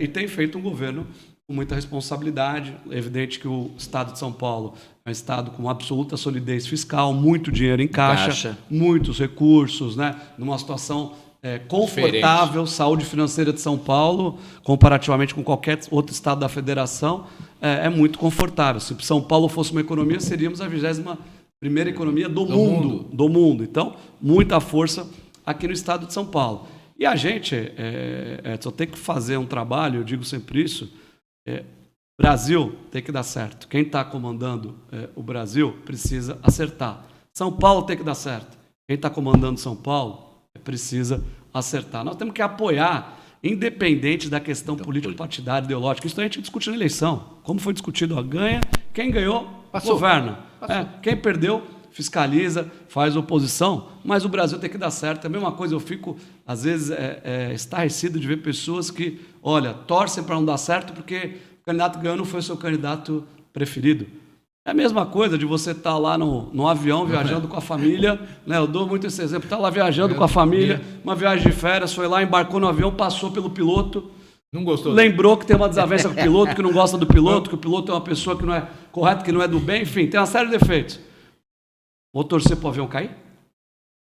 E tem feito um governo com muita responsabilidade. É evidente que o Estado de São Paulo é um Estado com absoluta solidez fiscal, muito dinheiro em caixa. Muitos recursos, né? Numa situação confortável, diferente. Saúde financeira de São Paulo, comparativamente com qualquer outro estado da federação, é muito confortável. Se São Paulo fosse uma economia, seríamos a 21ª economia do mundo. Então, muita força aqui no estado de São Paulo. E a gente só tem que fazer um trabalho, eu digo sempre isso, Brasil tem que dar certo. Quem está comandando o Brasil precisa acertar. São Paulo tem que dar certo. Quem está comandando São Paulo precisa acertar. Nós temos que apoiar, independente da questão político-partidária, ideológica. Isso a gente discute na eleição. Como foi discutido, ganha. Quem ganhou, governa. Quem perdeu, fiscaliza, faz oposição, mas o Brasil tem que dar certo. É a mesma coisa, eu fico, às vezes, estarrecido de ver pessoas que, olha, torcem para não dar certo porque o candidato que ganhou não foi o seu candidato preferido. É a mesma coisa de você estar lá no avião viajando com a família, né? Eu dou muito esse exemplo, está lá viajando com a família, uma viagem de férias, foi lá, embarcou no avião, passou pelo piloto, Não gostou? lembrou que tem uma desavença com o piloto, que não gosta do piloto, que o piloto é uma pessoa que não é correta, que não é do bem, enfim, tem uma série de defeitos. Vou torcer para o avião cair?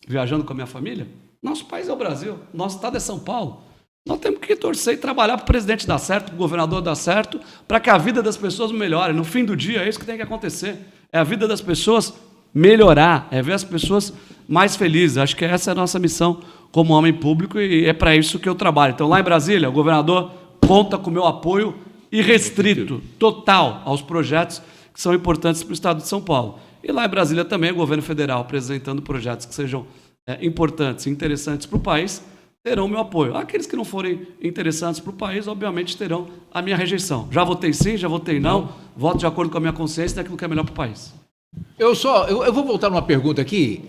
Viajando com a minha família? Nosso país é o Brasil, nosso estado é São Paulo. Nós temos que torcer e trabalhar para o presidente dar certo, para o governador dar certo, para que a vida das pessoas melhore. No fim do dia, é isso que tem que acontecer. É a vida das pessoas melhorar, é ver as pessoas mais felizes. Acho que essa é a nossa missão como homem público e é para isso que eu trabalho. Então, lá em Brasília, o governador conta com o meu apoio irrestrito, total, aos projetos que são importantes para o estado de São Paulo. E lá em Brasília também, o governo federal apresentando projetos que sejam importantes e interessantes para o país, terão meu apoio. Aqueles que não forem interessantes para o país, obviamente, terão a minha rejeição. Já votei sim, já votei não, voto de acordo com a minha consciência daquilo que é melhor para o país. Eu vou voltar numa pergunta aqui.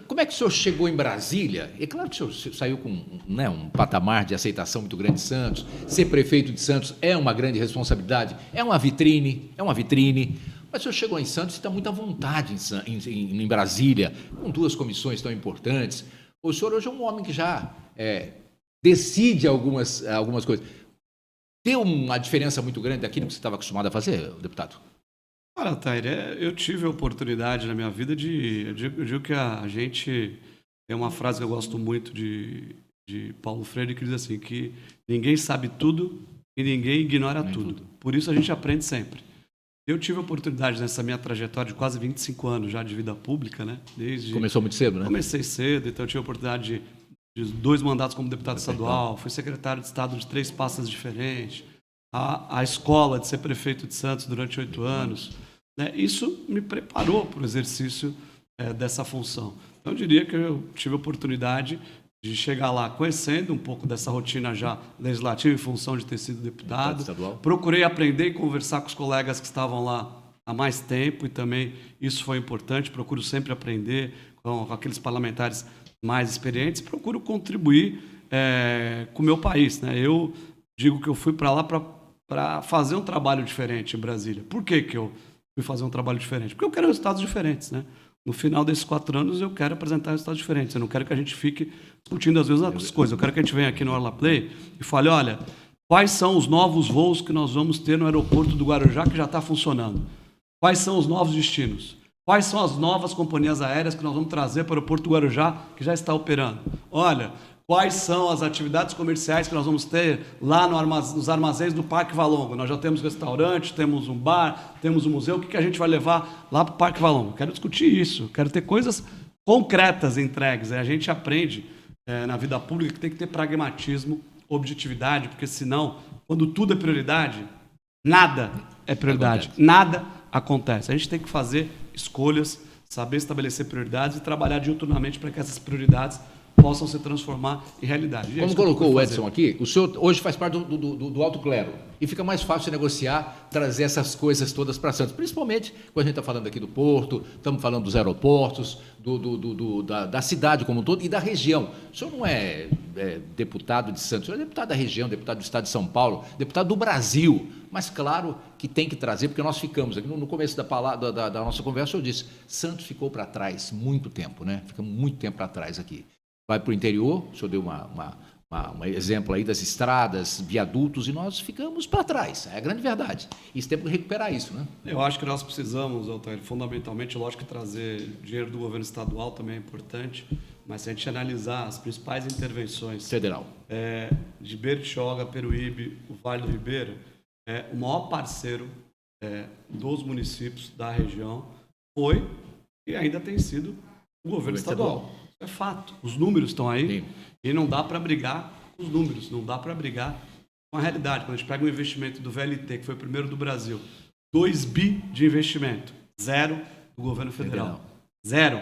Como é que o senhor chegou em Brasília? É claro que o senhor saiu com um patamar de aceitação muito grande de Santos. Ser prefeito de Santos é uma grande responsabilidade, é uma vitrine. Mas o senhor chegou em Santos e está muito à vontade em Brasília, com 2 comissões tão importantes. O senhor hoje é um homem que já decide algumas coisas. Tem uma diferença muito grande daquilo que você estava acostumado a fazer, deputado? Olha, Tair, eu tive a oportunidade na minha vida eu digo que a gente tem uma frase que eu gosto muito de Paulo Freire, que diz assim, que ninguém sabe tudo e ninguém ignora tudo. Por isso a gente aprende sempre. Eu tive a oportunidade nessa minha trajetória de quase 25 anos já de vida pública, né? Começou muito cedo, né? Comecei cedo, então eu tive a oportunidade de 2 mandatos como deputado estadual, fui secretário de Estado de 3 pastas diferentes, a escola de ser prefeito de Santos durante 8 anos. Né? Isso me preparou para o exercício dessa função. Então, eu diria que eu tive a oportunidade de chegar lá conhecendo um pouco dessa rotina já legislativa em função de ter sido deputado. Procurei aprender e conversar com os colegas que estavam lá há mais tempo e também isso foi importante. Procuro sempre aprender com aqueles parlamentares mais experientes. Procuro contribuir com o meu país. Né? Eu digo que eu fui para lá para fazer um trabalho diferente em Brasília. Por que eu fui fazer um trabalho diferente? Porque eu quero resultados diferentes, né? No final desses 4 anos, eu quero apresentar resultados diferentes. Eu não quero que a gente fique discutindo as mesmas coisas. Eu quero que a gente venha aqui no Orla Play e fale, olha, quais são os novos voos que nós vamos ter no aeroporto do Guarujá que já está funcionando? Quais são os novos destinos? Quais são as novas companhias aéreas que nós vamos trazer para o aeroporto do Guarujá que já está operando? Olha, quais são as atividades comerciais que nós vamos ter lá nos armazéns do Parque Valongo? Nós já temos restaurante, temos um bar, temos um museu. O que a gente vai levar lá para o Parque Valongo? Quero discutir isso. Quero ter coisas concretas entregues. A gente aprende na vida pública que tem que ter pragmatismo, objetividade, porque senão, quando tudo é prioridade, nada é prioridade. Nada acontece. A gente tem que fazer escolhas, saber estabelecer prioridades e trabalhar diuturnamente para que essas prioridades possam se transformar em realidade. Como colocou o Edson aqui, o senhor hoje faz parte do alto clero e fica mais fácil de negociar, trazer essas coisas todas para Santos, principalmente quando a gente está falando aqui do Porto, estamos falando dos aeroportos, da cidade como um todo e da região. O senhor não é deputado de Santos, o senhor é deputado da região, deputado do estado de São Paulo, deputado do Brasil, mas claro que tem que trazer, porque nós ficamos aqui, no começo da nossa conversa eu disse, Santos ficou para trás muito tempo, né? Ficamos muito tempo para trás aqui. Vai para o interior, o senhor deu um exemplo aí das estradas, viadutos, e nós ficamos para trás. É a grande verdade. E temos que recuperar isso, né? Eu acho que nós precisamos, Altair, fundamentalmente, lógico que trazer dinheiro do governo estadual também é importante, mas se a gente analisar as principais intervenções federal de Bertioga, Peruíbe, o Vale do Ribeira, o maior parceiro dos municípios da região foi e ainda tem sido o governo estadual. É fato. Os números estão aí. Sim. E não dá para brigar com os números, não dá para brigar com a realidade. Quando a gente pega um investimento do VLT, que foi o primeiro do Brasil, 2 bi de investimento, 0 do governo federal. 0.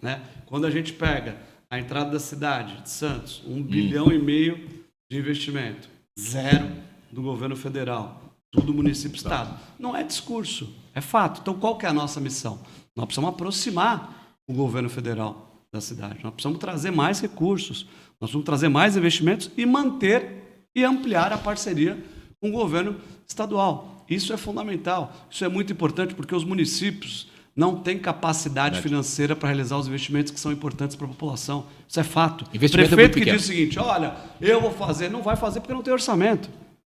Né? Quando a gente pega a entrada da cidade de Santos, 1,5 bilhão de investimento, 0 do governo federal, tudo município-estado. Não é discurso, é fato. Então, qual que é a nossa missão? Nós precisamos aproximar o governo federal da cidade. Nós precisamos trazer mais recursos, nós precisamos trazer mais investimentos e manter e ampliar a parceria com o governo estadual. Isso é fundamental, isso é muito importante, porque os municípios não têm capacidade financeira para realizar os investimentos que são importantes para a população. Isso é fato. O prefeito que diz o seguinte, olha, eu vou fazer, não vai fazer porque não tem orçamento.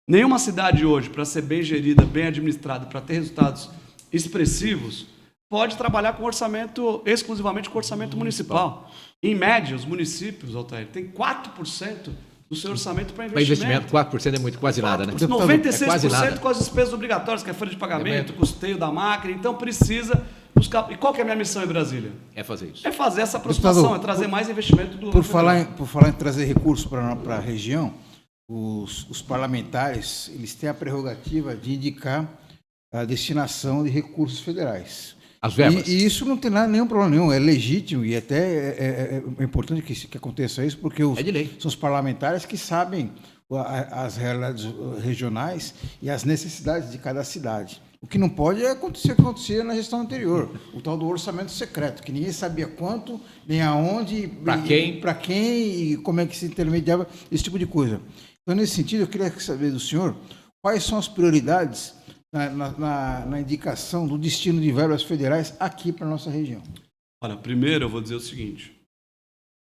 Nenhuma cidade hoje, para ser bem gerida, bem administrada, para ter resultados expressivos, pode trabalhar com orçamento, exclusivamente com orçamento municipal. Em média, os municípios, Altair, têm 4% do seu orçamento para investimento. 4% é muito, quase nada, né? 96% é quase nada. com as despesas obrigatórias, que é folha de pagamento, custeio da máquina. Então, precisa buscar... E qual que é a minha missão em Brasília? É fazer isso. É fazer essa aproximação, é trazer mais investimento do... Por falar em trazer recursos para a região, os parlamentares, eles têm a prerrogativa de indicar a destinação de recursos federais. As verbas. E isso não tem nenhum problema nenhum, é legítimo e até é importante que aconteça isso, porque são os parlamentares que sabem as realidades regionais e as necessidades de cada cidade. O que não pode é acontecer o que acontecia na gestão anterior, o tal do orçamento secreto, que ninguém sabia quanto, nem aonde, para quem e como é que se intermediava, esse tipo de coisa. Então, nesse sentido, eu queria saber do senhor quais são as prioridades na indicação do destino de verbas federais aqui para a nossa região. Olha, primeiro eu vou dizer o seguinte,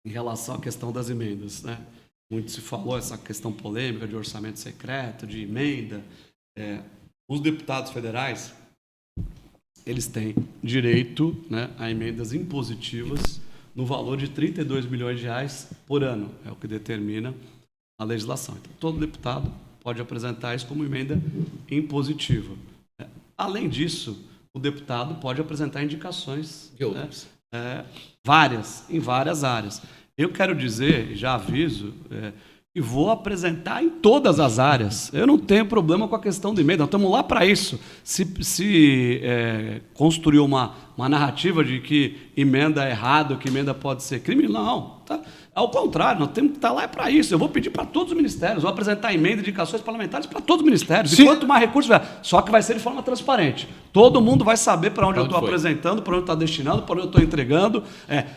em relação à questão das emendas, né? Muito se falou essa questão polêmica de orçamento secreto, de emenda. Os deputados federais, eles têm direito, né, a emendas impositivas no valor de 32 milhões de reais por ano, é o que determina a legislação. Então, todo deputado pode apresentar isso como emenda impositiva. Além disso, o deputado pode apresentar indicações, em várias áreas. Eu quero dizer, já aviso, que vou apresentar em todas as áreas. Eu não tenho problema com a questão de emenda, nós estamos lá para isso. Se construiu uma narrativa de que emenda é errado, que emenda pode ser crime, não. Tá? Ao contrário, nós temos que estar lá para isso. Eu vou pedir para todos os ministérios, vou apresentar emenda e indicações parlamentares para todos os ministérios. Sim. E quanto mais recursos, só que vai ser de forma transparente. Todo mundo vai saber para onde eu estou apresentando, para onde eu estou destinando, para onde eu estou entregando,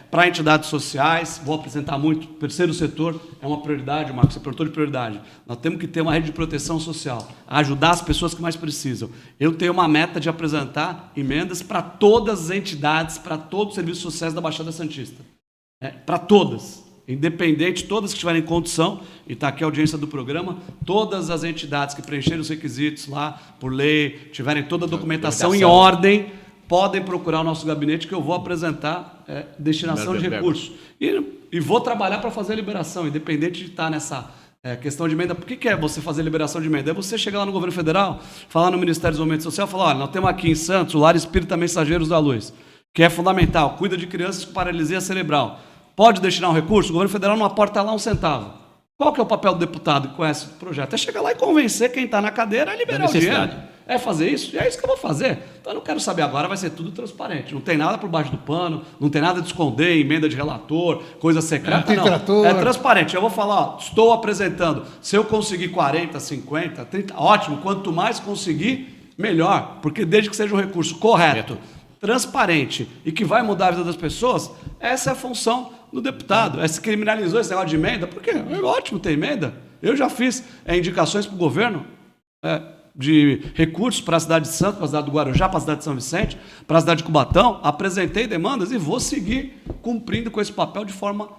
para entidades sociais. Vou apresentar muito. Terceiro setor é uma prioridade, Marcos, você perguntou de prioridade. Nós temos que ter uma rede de proteção social, ajudar as pessoas que mais precisam. Eu tenho uma meta de apresentar emendas para todas as entidades, para todos os serviços sociais da Baixada Santista. Para todas. Independente, todas que tiverem condição, e está aqui a audiência do programa, todas as entidades que preencherem os requisitos lá, por lei, tiverem toda a documentação em ordem, podem procurar o nosso gabinete que eu vou apresentar destinação de recursos. E vou trabalhar para fazer a liberação, independente de estar nessa questão de emenda. Por que é você fazer liberação de emenda? É você chegar lá no governo federal, falar no Ministério do Desenvolvimento Social, falar, olha, nós temos aqui em Santos o Lar Espírita Mensageiros da Luz, que é fundamental, cuida de crianças com paralisia cerebral. Pode destinar um recurso? O governo federal não aporta lá um centavo. Qual que é o papel do deputado que conhece o projeto? É chegar lá e convencer quem está na cadeira a liberar o dinheiro. É fazer isso? E é isso que eu vou fazer. Então, eu não quero saber agora, vai ser tudo transparente. Não tem nada por baixo do pano, não tem nada de esconder, emenda de relator, coisa secreta, não. É transparente. Eu vou falar, estou apresentando. Se eu conseguir 40, 50, 30, ótimo. Quanto mais conseguir, melhor. Porque desde que seja um recurso correto, transparente e que vai mudar a vida das pessoas, essa é a função do deputado. Se criminalizou esse negócio de emenda, porque é ótimo ter emenda. Eu já fiz indicações para o governo de recursos para a cidade de Santos, para a cidade do Guarujá, para a cidade de São Vicente, para a cidade de Cubatão, apresentei demandas e vou seguir cumprindo com esse papel de forma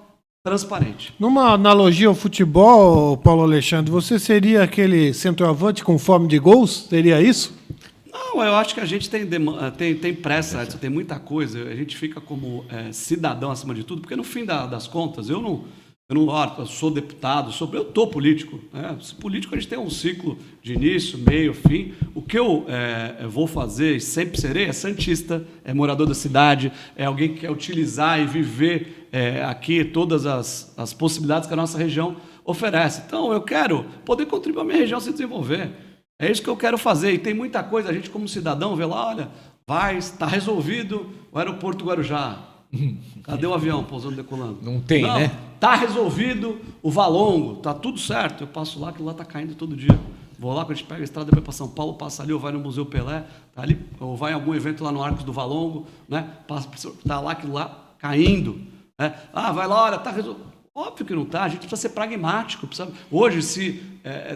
transparente. Numa analogia ao futebol, Paulo Alexandre, você seria aquele centroavante com fome de gols? Seria isso? Não, eu acho que a gente tem pressa, Edson, tem muita coisa, a gente fica como cidadão acima de tudo, porque no fim das contas, eu sou deputado, eu estou político. Político a gente tem um ciclo de início, meio, fim. O que eu vou fazer, e sempre serei, é santista, é morador da cidade, é alguém que quer utilizar e viver aqui todas as possibilidades que a nossa região oferece. Então, eu quero poder contribuir a minha região a se desenvolver. É isso que eu quero fazer. E tem muita coisa, a gente como cidadão vê lá, olha, está resolvido o aeroporto Guarujá. Cadê o avião pousando, decolando? Não tem, Está resolvido o Valongo, está tudo certo. Eu passo lá, aquilo lá está caindo todo dia. Vou lá, quando a gente pega a estrada, vai para São Paulo, passa ali, ou vai no Museu Pelé, tá ali, ou vai em algum evento lá no Arcos do Valongo, né? Tá lá, aquilo lá, caindo. Né? Vai lá, olha, tá resolvido. Óbvio que não está, a gente precisa ser pragmático. Hoje, se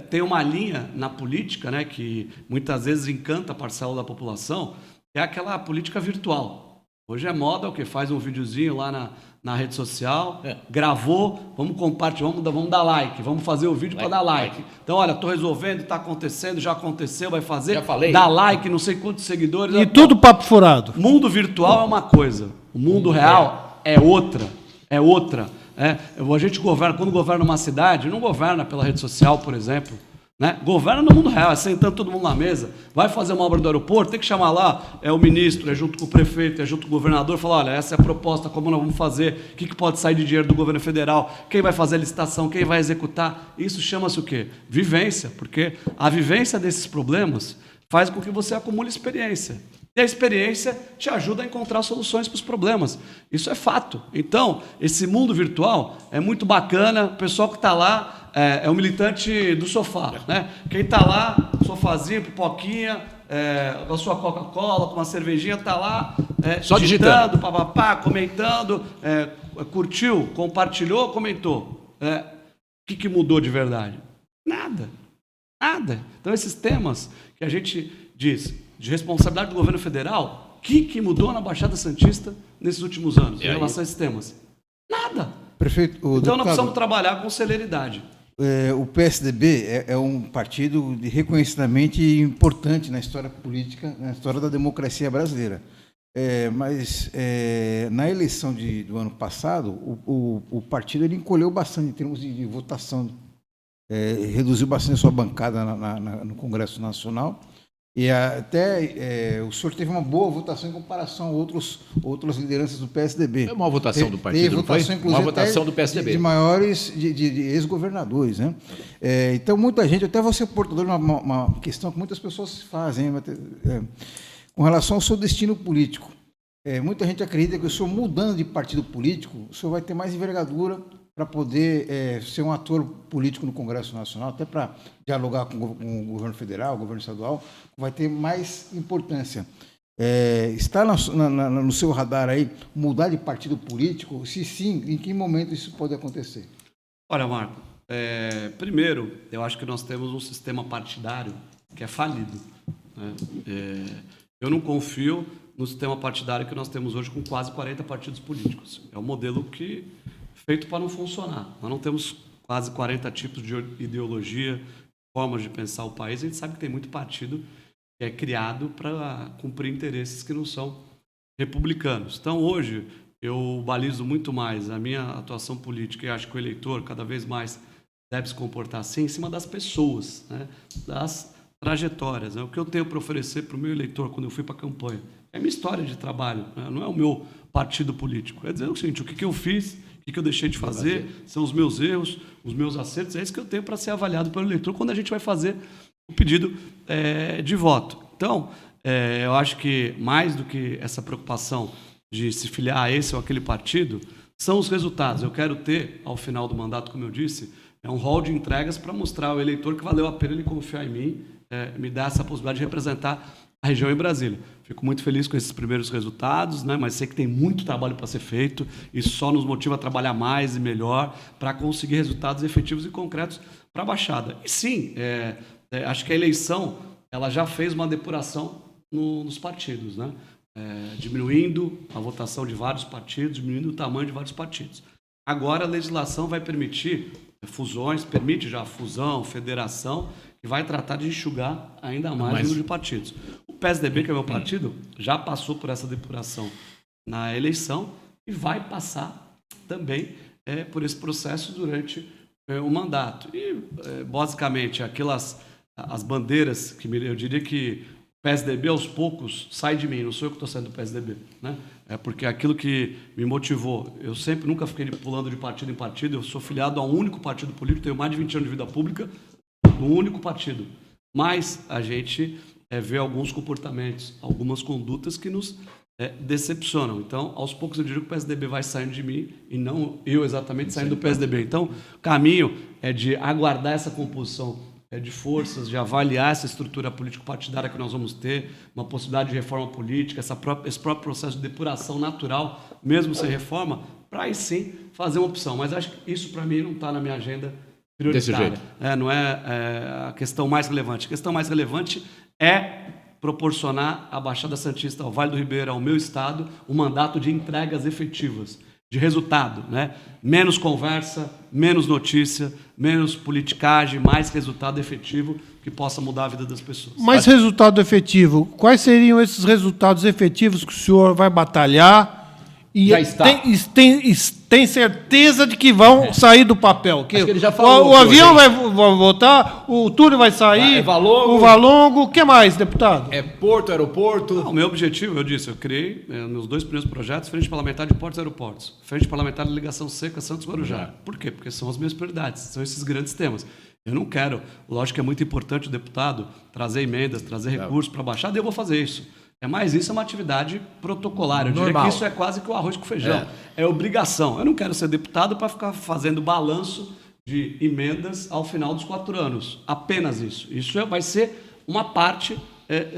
tem uma linha na política, né, que muitas vezes encanta a parcela da população, é aquela política virtual. Hoje é moda o que faz um videozinho lá na rede social, gravou, vamos compartilhar, vamos dar like, vamos fazer o vídeo para dar like. Então, olha, estou resolvendo, está acontecendo, já aconteceu, vai fazer, já falei. Dá like, não sei quantos seguidores. E tudo papo furado. Mundo virtual é uma coisa, o mundo real é outra. A gente governa, quando governa uma cidade, não governa pela rede social, por exemplo. Né? Governa no mundo real, sentando todo mundo na mesa. Vai fazer uma obra do aeroporto, tem que chamar lá o ministro, junto com o prefeito, junto com o governador, falar, olha, essa é a proposta, como nós vamos fazer, o que pode sair de dinheiro do governo federal, quem vai fazer a licitação, quem vai executar. Isso chama-se o quê? Vivência, porque a vivência desses problemas faz com que você acumule experiência. E a experiência te ajuda a encontrar soluções para os problemas. Isso é fato. Então, esse mundo virtual é muito bacana. O pessoal que está lá é o militante do sofá. Né? Quem está lá, sofazinho, pipoquinha, com a sua Coca-Cola, com uma cervejinha, está lá só digitando, papapá, comentando, curtiu, compartilhou, comentou. O que mudou de verdade? Nada. Então, esses temas que a gente diz de responsabilidade do governo federal, o que mudou na Baixada Santista nesses últimos anos em relação a esses temas? Nada. Prefeito, então deputado, nós precisamos trabalhar com celeridade. O PSDB é um partido reconhecidamente importante na história política, na história da democracia brasileira. Mas na eleição do ano passado, o partido ele encolheu bastante em termos de votação, reduziu bastante a sua bancada no Congresso Nacional. E até o senhor teve uma boa votação em comparação a outras lideranças do PSDB. É uma votação do partido, teve votação, inclusive, uma votação do PSDB. De maiores, de ex-governadores. Né? Então, muita gente, até você portador de uma questão que muitas pessoas fazem, com relação ao seu destino político. Muita gente acredita que o senhor mudando de partido político, o senhor vai ter mais envergadura para poder ser um ator político no Congresso Nacional, até para dialogar com o governo federal, o governo estadual, vai ter mais importância. Está no seu radar aí mudar de partido político? Se sim, em que momento isso pode acontecer? Olha, Marco, primeiro, eu acho que nós temos um sistema partidário que é falido. Né? Eu não confio no sistema partidário que nós temos hoje com quase 40 partidos políticos. É um modelo feito para não funcionar. Nós não temos quase 40 tipos de ideologia, formas de pensar o país. A gente sabe que tem muito partido que é criado para cumprir interesses que não são republicanos. Então, hoje, eu balizo muito mais a minha atuação política e acho que o eleitor, cada vez mais, deve se comportar assim, em cima das pessoas, né? Das trajetórias. Né? O que eu tenho para oferecer para o meu eleitor quando eu fui para a campanha é a minha história de trabalho, né? Não é o meu partido político. É dizer o seguinte, o que eu fiz, o que eu deixei de fazer, são os meus erros, os meus acertos, é isso que eu tenho para ser avaliado pelo eleitor quando a gente vai fazer o pedido de voto. Então, eu acho que mais do que essa preocupação de se filiar a esse ou aquele partido, são os resultados. Eu quero ter, ao final do mandato, como eu disse, um rol de entregas para mostrar ao eleitor que valeu a pena ele confiar em mim, me dar essa possibilidade de representar a região em Brasília. Fico muito feliz com esses primeiros resultados, né? Mas sei que tem muito trabalho para ser feito e só nos motiva a trabalhar mais e melhor para conseguir resultados efetivos e concretos para a Baixada. E sim, acho que a eleição ela já fez uma depuração nos partidos, né? Diminuindo a votação de vários partidos, diminuindo o tamanho de vários partidos. Agora a legislação vai permitir fusões, permite já fusão, federação, que vai tratar de enxugar ainda mais o número de partidos. O PSDB, que é meu partido, já passou por essa depuração na eleição e vai passar também por esse processo durante o mandato. E, basicamente, as bandeiras, que eu diria que o PSDB, aos poucos, sai de mim, não sou eu que estou saindo do PSDB, né? Porque aquilo que me motivou, eu nunca fiquei pulando de partido em partido, eu sou filiado a um único partido político, tenho mais de 20 anos de vida pública, num único partido. Mas a gente vê alguns comportamentos, algumas condutas que nos decepcionam. Então, aos poucos eu diria que o PSDB vai saindo de mim e não eu exatamente saindo do PSDB. Então, o caminho é de aguardar essa composição de forças, de avaliar essa estrutura político-partidária que nós vamos ter, uma possibilidade de reforma política, esse próprio processo de depuração natural, mesmo sem reforma, para aí sim fazer uma opção. Mas acho que isso, para mim, não está na minha agenda prioritária. Desse jeito. Não é a questão mais relevante. A questão mais relevante é proporcionar à Baixada Santista, ao Vale do Ribeira, ao meu estado, um mandato de entregas efetivas, de resultado, né? Menos conversa, menos notícia, menos politicagem, mais resultado efetivo que possa mudar a vida das pessoas. Mais resultado efetivo. Quais seriam esses resultados efetivos que o senhor vai batalhar e Já está. tem certeza de que vão sair do papel? Que Acho que ele já falou o avião hoje, vai voltar, o túnel vai sair, É Valongo. o Valongo, o que mais, deputado? É porto, aeroporto? O meu objetivo, eu disse, eu criei meus 2 primeiros projetos, Frente Parlamentar de Portos e Aeroportos, Frente Parlamentar de Ligação Seca Santos-Guarujá. Por quê? Porque são as minhas prioridades, são esses grandes temas. Eu não quero, lógico que é muito importante o deputado trazer emendas, trazer recursos para a Baixada, e eu vou fazer isso. Mas isso é uma atividade protocolar. Eu diria que isso é quase que o arroz com feijão. É obrigação. Eu não quero ser deputado para ficar fazendo balanço de emendas ao final dos 4 anos. Apenas isso. Isso vai ser uma parte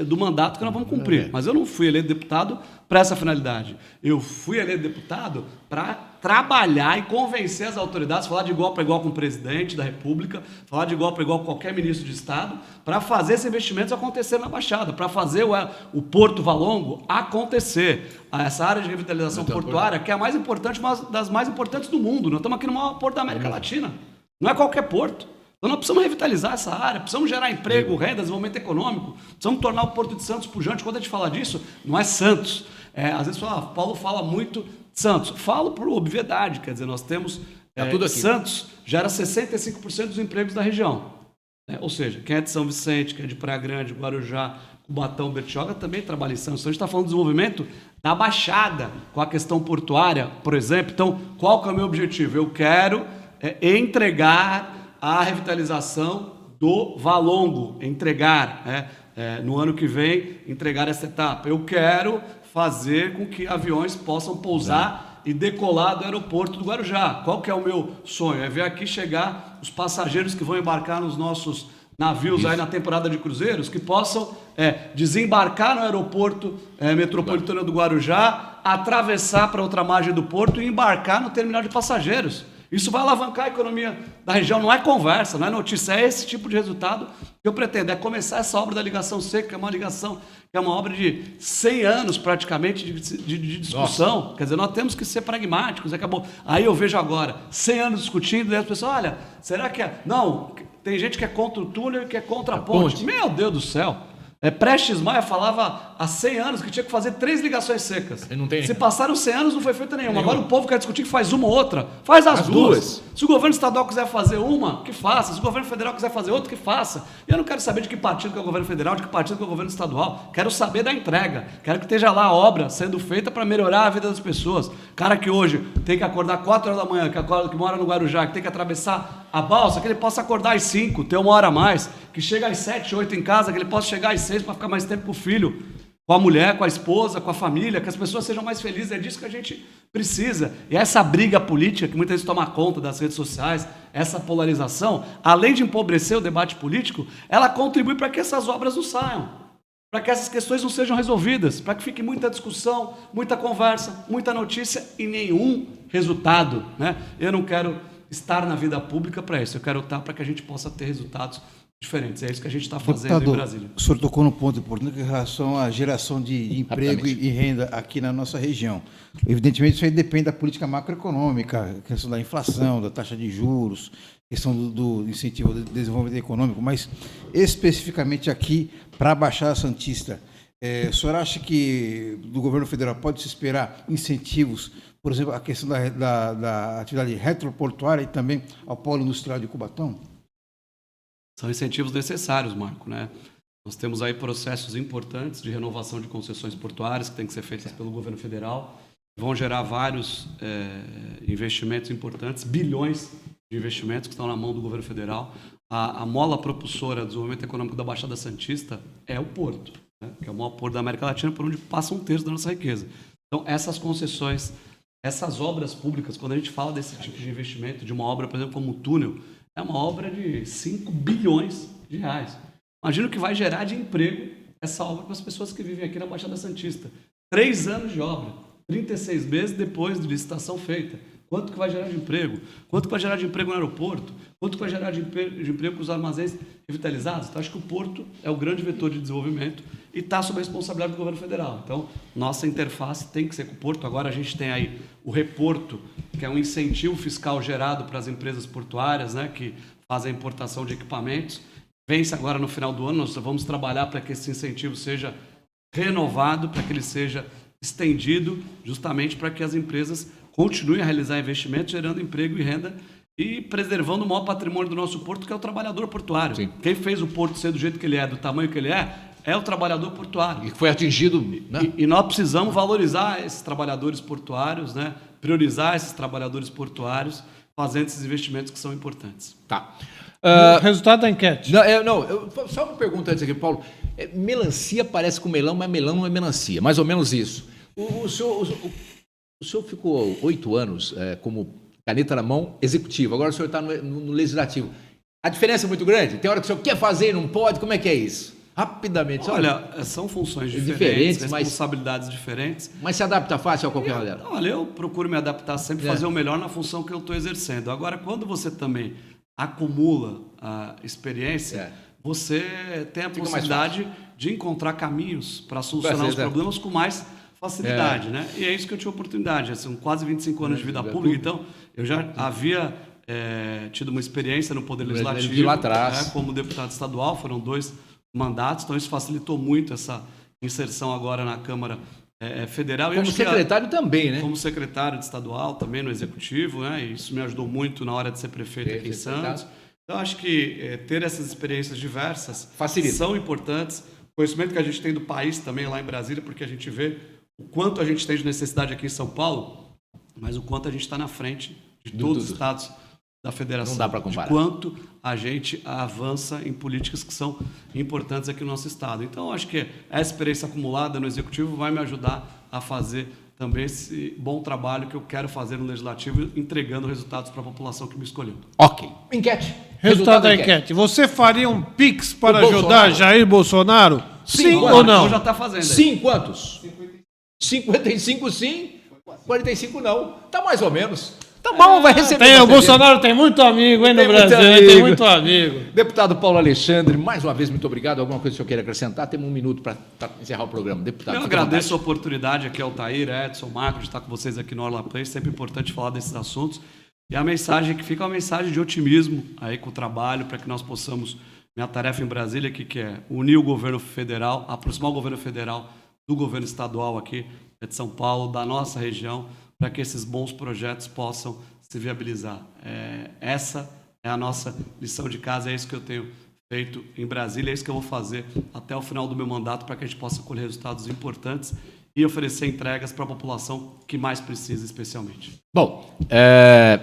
do mandato que nós vamos cumprir. Mas eu não fui eleito deputado para essa finalidade. Eu fui eleito deputado para trabalhar e convencer as autoridades, falar de igual para igual com o presidente da República, falar de igual para igual com qualquer ministro de Estado, para fazer esses investimentos acontecer na Baixada, para fazer o Porto Valongo acontecer. Essa área de revitalização portuária, que é a mais importante, uma das mais importantes do mundo. Nós estamos aqui no maior porto da América Latina. Não é qualquer porto. Então nós precisamos revitalizar essa área, precisamos gerar emprego, renda, desenvolvimento econômico, precisamos tornar o Porto de Santos pujante. Quando a gente fala disso, não é Santos. Às vezes Paulo fala muito de Santos. Falo por obviedade, quer dizer, nós temos... tudo aqui. Santos gera 65% dos empregos da região. Ou seja, quem é de São Vicente, quem é de Praia Grande, Guarujá, Cubatão, Bertioga, também trabalha em Santos. Então a gente está falando de desenvolvimento da Baixada, com a questão portuária, por exemplo. Então, qual que é o meu objetivo? Eu quero entregar a revitalização do Valongo, no ano que vem, entregar essa etapa. Eu quero fazer com que aviões possam pousar e decolar do aeroporto do Guarujá. Qual que é o meu sonho? É ver aqui chegar os passageiros que vão embarcar nos nossos navios aí na temporada de cruzeiros, que possam desembarcar no aeroporto metropolitano do Guarujá, atravessar para outra margem do porto e embarcar no terminal de passageiros. Isso vai alavancar a economia da região, não é conversa, não é notícia, é esse tipo de resultado que eu pretendo, é começar essa obra da ligação seca, que é uma ligação, que é uma obra de 100 anos praticamente de discussão. Nossa. Quer dizer, nós temos que ser pragmáticos, acabou. Aí eu vejo agora, 100 anos discutindo, e as pessoas, olha, será que é... Não, tem gente que é contra o túnel e que é contra a ponte. Meu Deus do céu! Prestes Maia falava há 100 anos que tinha que fazer 3 ligações secas. Se passaram 100 anos, não foi feita nenhuma. Agora o povo quer discutir que faz uma ou outra. Faz as duas. Se o governo estadual quiser fazer uma, que faça. Se o governo federal quiser fazer outra, que faça. E eu não quero saber de que partido que é o governo federal, de que partido que é o governo estadual. Quero saber da entrega. Quero que esteja lá a obra sendo feita para melhorar a vida das pessoas. Cara que hoje tem que acordar 4 horas da manhã, que mora no Guarujá, que tem que atravessar a balsa, que ele possa acordar às 5, ter 1 hora a mais, que chega às 7, 8 em casa, que ele possa chegar às 6 para ficar mais tempo com o filho, com a mulher, com a esposa, com a família, que as pessoas sejam mais felizes. É disso que a gente precisa. E essa briga política que muitas vezes toma conta das redes sociais, essa polarização, além de empobrecer o debate político, ela contribui para que essas obras não saiam, para que essas questões não sejam resolvidas, para que fique muita discussão, muita conversa, muita notícia e nenhum resultado, né? Eu não quero estar na vida pública para isso, eu quero estar para que a gente possa ter resultados diferentes. É isso que a gente está fazendo em Brasília. O senhor tocou num ponto importante em relação à geração de emprego e renda aqui na nossa região. Evidentemente, isso aí depende da política macroeconômica, a questão da inflação, da taxa de juros, questão do incentivo ao desenvolvimento econômico, mas especificamente aqui para a Baixada Santista, o senhor acha que do governo federal pode se esperar incentivos, por exemplo, a questão da atividade retroportuária e também ao polo industrial de Cubatão? São incentivos necessários, Marco, né? Nós temos aí processos importantes de renovação de concessões portuárias que têm que ser feitas pelo governo federal, vão gerar vários investimentos importantes, bilhões de investimentos que estão na mão do governo federal. A mola propulsora do desenvolvimento econômico da Baixada Santista é o porto, né? Que é o maior porto da América Latina, por onde passa 1/3 da nossa riqueza. Então, essas concessões, essas obras públicas, quando a gente fala desse tipo de investimento, de uma obra, por exemplo, como o túnel, é uma obra de 5 bilhões de reais. Imagina o que vai gerar de emprego essa obra para as pessoas que vivem aqui na Baixada Santista. 3 anos de obra, 36 meses depois de licitação feita. Quanto que vai gerar de emprego? Quanto que vai gerar de emprego no aeroporto? Quanto que vai gerar de emprego com os armazéns revitalizados? Então, acho que o porto é o grande vetor de desenvolvimento e está sob a responsabilidade do governo federal. Então, nossa interface tem que ser com o porto. Agora a gente tem aí o reporto, que é um incentivo fiscal gerado para as empresas portuárias, né, que fazem a importação de equipamentos. Vence agora no final do ano, nós vamos trabalhar para que esse incentivo seja renovado, para que ele seja estendido, justamente para que as empresas continuem a realizar investimentos, gerando emprego e renda e preservando o maior patrimônio do nosso porto, que é o trabalhador portuário. Sim. Quem fez o porto ser do jeito que ele é, do tamanho que ele é o trabalhador portuário. E foi atingido, né? E nós precisamos valorizar esses trabalhadores portuários, né? Priorizar esses trabalhadores portuários, fazendo esses investimentos que são importantes. Tá. Resultado da enquete. Só uma pergunta antes aqui, Paulo. Melancia parece com melão, mas melão não é melancia. Mais ou menos isso. O senhor ficou 8 anos como caneta na mão executivo. Agora o senhor está no legislativo. A diferença é muito grande? Tem hora que o senhor quer fazer e não pode? Como é que é isso? Rapidamente. Olha, são funções diferentes, mas responsabilidades diferentes. Mas se adapta fácil a qualquer uma delas? Olha, eu procuro me adaptar sempre, fazer o melhor na função que eu estou exercendo. Agora, quando você também acumula a experiência, você tem a possibilidade de encontrar caminhos para solucionar os problemas com mais facilidade, né? E é isso que eu tive oportunidade. São quase 25 anos de vida pública, então eu já havia tido uma experiência no Poder Legislativo, lá atrás. como deputado estadual, foram 2 mandatos, então isso facilitou muito essa inserção agora na Câmara Federal. Como secretário também, né? Como secretário de estadual, também no Executivo, né? E isso me ajudou muito na hora de ser prefeito aqui em Santos. Então, acho que ter essas experiências diversas facilita. São importantes. O conhecimento que a gente tem do país também lá em Brasília, porque a gente vê o quanto a gente tem de necessidade aqui em São Paulo, mas o quanto a gente está na frente de todos os estados da federação. Não dá para comparar. De quanto a gente avança em políticas que são importantes aqui no nosso estado. Então, acho que essa experiência acumulada no Executivo vai me ajudar a fazer também esse bom trabalho que eu quero fazer no Legislativo, entregando resultados para a população que me escolheu. Ok. Enquete. Resultado da enquete. Você faria um Pix para O ajudar Bolsonaro? Jair Bolsonaro? Sim ou não? Então já está fazendo. Sim, quantos? 55 sim, 45 não. Tá mais ou menos. Tá bom, vai receber. O Bolsonaro tem muito amigo, hein, no Brasil. Tem muito amigo. Deputado Paulo Alexandre, mais uma vez, muito obrigado. Alguma coisa que o senhor queira acrescentar? Temos 1 minuto para encerrar o programa. Deputado, eu agradeço a oportunidade aqui ao Tair, Edson, Marco, de estar com vocês aqui no Orla Play. Sempre importante falar desses assuntos. E a mensagem que fica é uma mensagem de otimismo aí com o trabalho, para que nós possamos, minha tarefa em Brasília aqui, que é unir o governo federal, aproximar o governo federal do governo estadual aqui de São Paulo, da nossa região, para que esses bons projetos possam se viabilizar. Essa é a nossa lição de casa, é isso que eu tenho feito em Brasília, é isso que eu vou fazer até o final do meu mandato, para que a gente possa colher resultados importantes e oferecer entregas para a população que mais precisa, especialmente. Bom,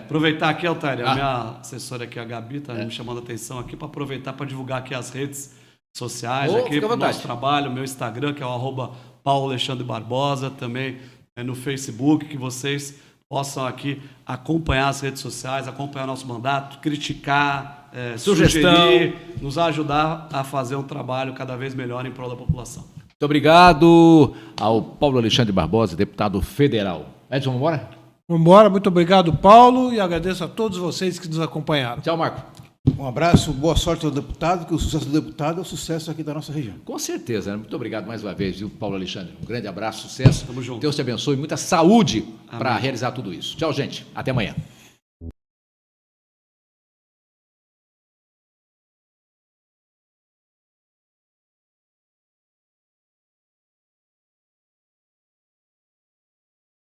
aproveitar aqui, Altair, a minha assessora aqui, a Gabi, está me chamando a atenção aqui, para aproveitar para divulgar aqui as redes sociais, aqui para o nosso trabalho, meu Instagram, que é o @Paulo Alexandre Barbosa, também no Facebook, que vocês possam aqui acompanhar as redes sociais, acompanhar nosso mandato, criticar, sugerir, nos ajudar a fazer um trabalho cada vez melhor em prol da população. Muito obrigado ao Paulo Alexandre Barbosa, deputado federal. Edson, vamos embora? Vamos embora. Muito obrigado, Paulo, e agradeço a todos vocês que nos acompanharam. Tchau, Marco. Um abraço, boa sorte ao deputado, que o sucesso do deputado é o sucesso aqui da nossa região. Com certeza, né? Muito obrigado mais uma vez, viu, Paulo Alexandre? Um grande abraço, sucesso. Tamo junto. Deus te abençoe, muita saúde para realizar tudo isso. Tchau, gente. Até amanhã.